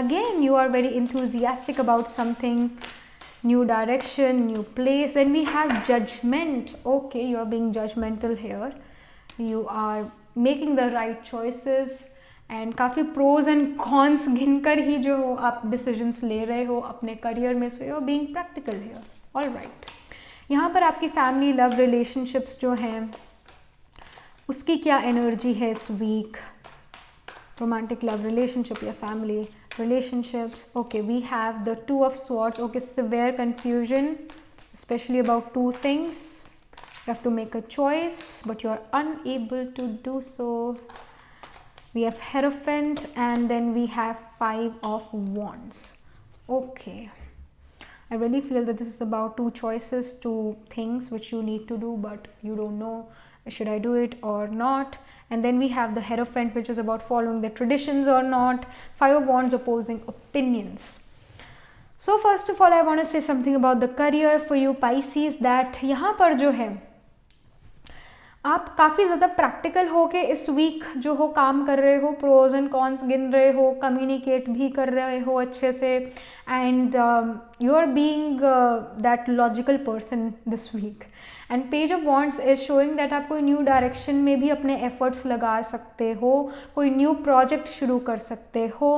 Again, you are very enthusiastic about something, new direction, new place. Then we have judgment. Okay, you are being judgmental here. You are making the right choices, and काफ़ी pros and cons गिनकर ही जो आप decisions ले रहे हो अपने career में. So you are being practical here. All right. यहाँ पर आपकी फैमिली, लव, रिलेशनशिप्स जो हैं उसकी क्या एनर्जी है इस वीक? रोमांटिक लव रिलेशनशिप या family relationships. Okay, we have the 2 of swords. Okay, severe confusion, especially about 2 things. You have to make a choice, but you are unable to do so. We have Hierophant, and then we have 5 of wands. Okay, I really feel that this is about 2 choices, 2 things which you need to do, but you don't know should I do it or not. And then we have the Hierophant, which is about following the traditions or not. 5 of wands, opposing opinions. So first of all, I want to say something about the career for you Pisces, that यहाँ पर जो है आप काफ़ी ज़्यादा प्रैक्टिकल हो के इस वीक जो हो काम कर रहे हो, प्रोज एंड कॉन्स गिन रहे हो, कम्युनिकेट भी कर रहे हो अच्छे से, and you are being that logical person this week. And page of wands is showing that आप कोई न्यू डायरेक्शन में भी अपने एफर्ट्स लगा सकते हो, कोई न्यू प्रोजेक्ट शुरू कर सकते हो.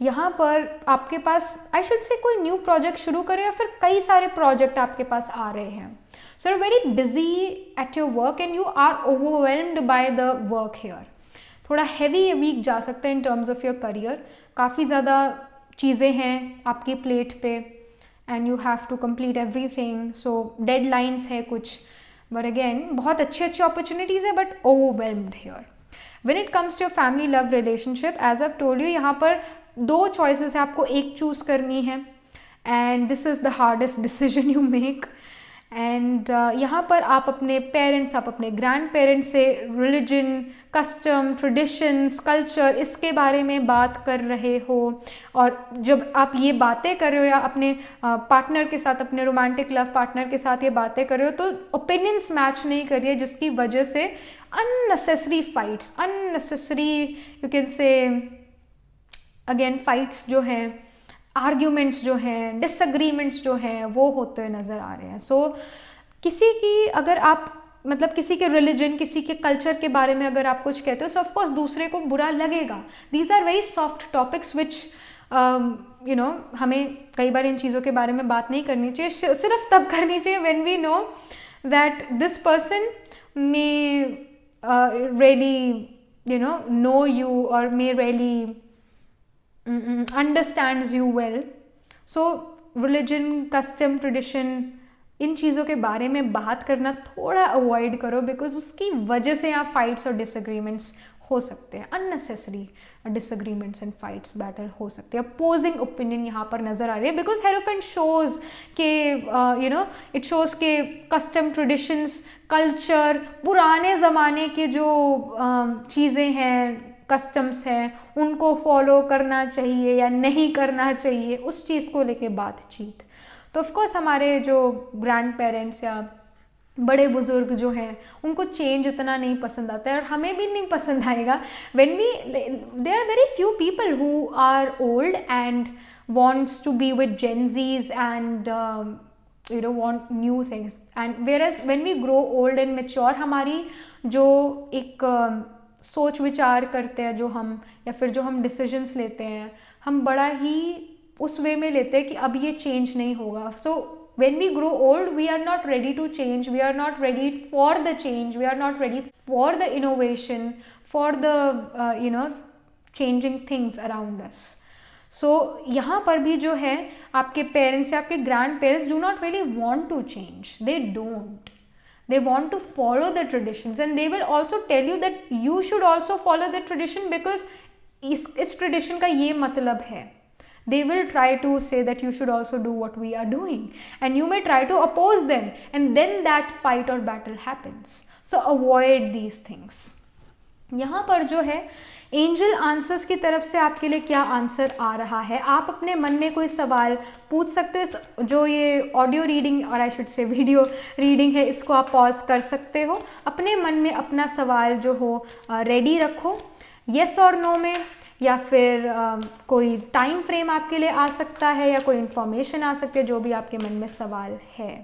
यहाँ पर आपके पास आई शुड से कोई न्यू प्रोजेक्ट शुरू करें या फिर कई सारे प्रोजेक्ट आपके पास आ रहे हैं. So you're very busy at your work and you are overwhelmed by the work here. थोड़ा heavy वीक जा सकता है in terms of your career. काफ़ी ज़्यादा चीज़ें हैं आपकी प्लेट पे and you have to complete everything. So deadlines है कुछ, but again बहुत अच्छी अच्छी opportunities है but overwhelmed here. When it comes to your family love relationship, as I've told you, यहाँ पर दो choices है, आपको एक choose करनी है and this is the hardest decision you make. And यहाँ पर आप अपने पेरेंट्स, आप अपने ग्रैंड पेरेंट्स से रिलीजन, कस्टम, ट्रेडिशंस, कल्चर, इसके बारे में बात कर रहे हो. और जब आप ये बातें कर रहे हो या अपने पार्टनर के साथ, अपने रोमांटिक लव पार्टनर के साथ ये बातें कर रहे हो, तो ओपिनियंस मैच नहीं कर रही है, जिसकी वजह से unnecessary fights, unnecessary you can से अगेन फाइट्स जो हैं, आर्ग्यूमेंट्स जो हैं, डिसएग्रीमेंट्स जो हैं, वो होते नज़र आ रहे हैं. सो किसी की अगर आप मतलब किसी के रिलीजन, किसी के कल्चर के बारे में अगर आप कुछ कहते हो, सो ऑफकोर्स दूसरे को बुरा लगेगा. These are very soft topics which you know हमें कई बार इन चीज़ों के बारे में बात नहीं करनी चाहिए. सिर्फ तब करनी चाहिए when we know that this person may really know you or may really understands you well. So religion, custom, tradition, इन चीज़ों के बारे में बात करना थोड़ा अवॉइड करो, बिकॉज उसकी वजह से यहाँ फाइट्स और डिसएग्रीमेंट्स हो सकते हैं, unnecessary disagreements and fights, battle हो सकते हैं. अपोजिंग ओपिनियन यहाँ पर नज़र आ रही है, बिकॉज हेरोफेंट शोज के इट शोज के कस्टम, ट्रेडिशंस, कल्चर, पुराने ज़माने के जो चीज़ें हैं, कस्टम्स हैं, उनको फॉलो करना चाहिए या नहीं करना चाहिए, उस चीज़ को लेके बातचीत. तो ऑफकोर्स हमारे जो ग्रैंड पेरेंट्स या बड़े बुजुर्ग जो हैं, उनको चेंज इतना नहीं पसंद आता है, और हमें भी नहीं पसंद आएगा. When we there are very few people who are old and wants to be with Gen Zs and want new things, and whereas when we grow old and mature, हमारी जो एक सोच विचार करते हैं जो हम, या फिर जो हम डिसीजंस लेते हैं, हम बड़ा ही उस वे में लेते हैं कि अब ये चेंज नहीं होगा. सो when we grow old, we are not ready to change, we are not ready for the change, we are not ready for the innovation, for the changing things around us. So यहाँ पर भी जो है आपके पेरेंट्स या आपके grand parents do not really want to change, they don't. They want to follow the traditions, and they will also tell you that you should also follow the tradition because इस tradition का ये मतलब है. They will try to say that you should also do what we are doing, and you may try to oppose them, and then that fight or battle happens. So avoid these things. यहाँ पर जो है एंजल आंसर्स की तरफ से आपके लिए क्या आंसर आ रहा है, आप अपने मन में कोई सवाल पूछ सकते हो. जो ये ऑडियो रीडिंग और आई शुड से वीडियो रीडिंग है, इसको आप पॉज कर सकते हो, अपने मन में अपना सवाल जो हो रेडी रखो, येस और नो में, या फिर कोई टाइम फ्रेम आपके लिए आ सकता है, या कोई इन्फॉर्मेशन आ सकती है, जो भी आपके मन में सवाल है.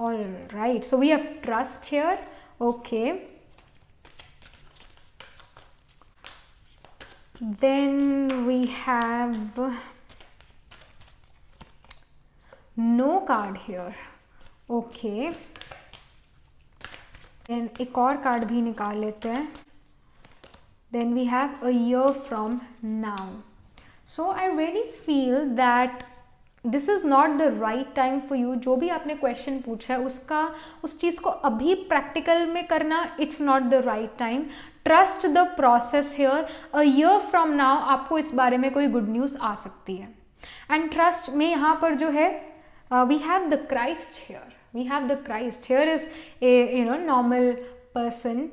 All right, so we have trust here. Okay, then we have no card here. Okay, and एक और कार्ड भी निकाल लेते हैं. Then we have a year from now. So I really feel that this is not the right time for you. जो भी आपने क्वेश्चन पूछा है उस चीज़ को अभी प्रैक्टिकल में करना, it's not the right time. Trust the process here. A year from now आपको इस बारे में कोई गुड न्यूज़ आ सकती है. एंड ट्रस्ट में यहाँ पर जो है we have the Christ here. We have the Christ here is a normal person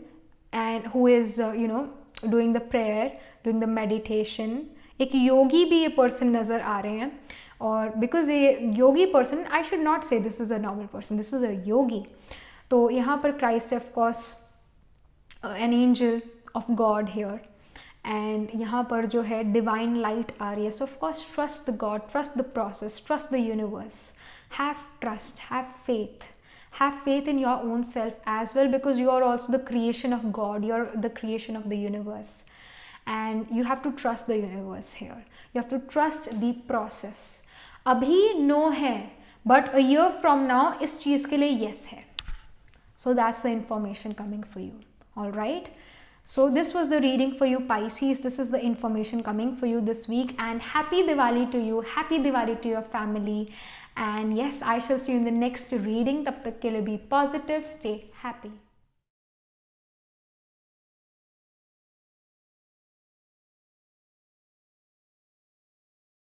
and who is doing the prayer, doing the meditation. एक योगी भी ये पर्सन नज़र आ रहे हैं, और बिकॉज ये yogi person, I should not say this is a normal person, this is a yogi. तो यहाँ पर Christ of course an angel of God here, and यहाँ पर जो है डिवाइन लाइट आ रही है. So of course trust the God, trust the process, trust the universe, have trust, have faith. Have faith in your own self as well, because you are also the creation of God, you are the creation of the universe, and you have to trust the universe here. You have to trust the process. अभी no है, but a year from now इस चीज़ के लिए yes है. So that's the information coming for you. All right. So this was the reading for you, Pisces. This is the information coming for you this week, and happy Diwali to you. Happy Diwali to your family. And yes, I shall see you in the next reading. Tab tak ke liye be positive, stay happy.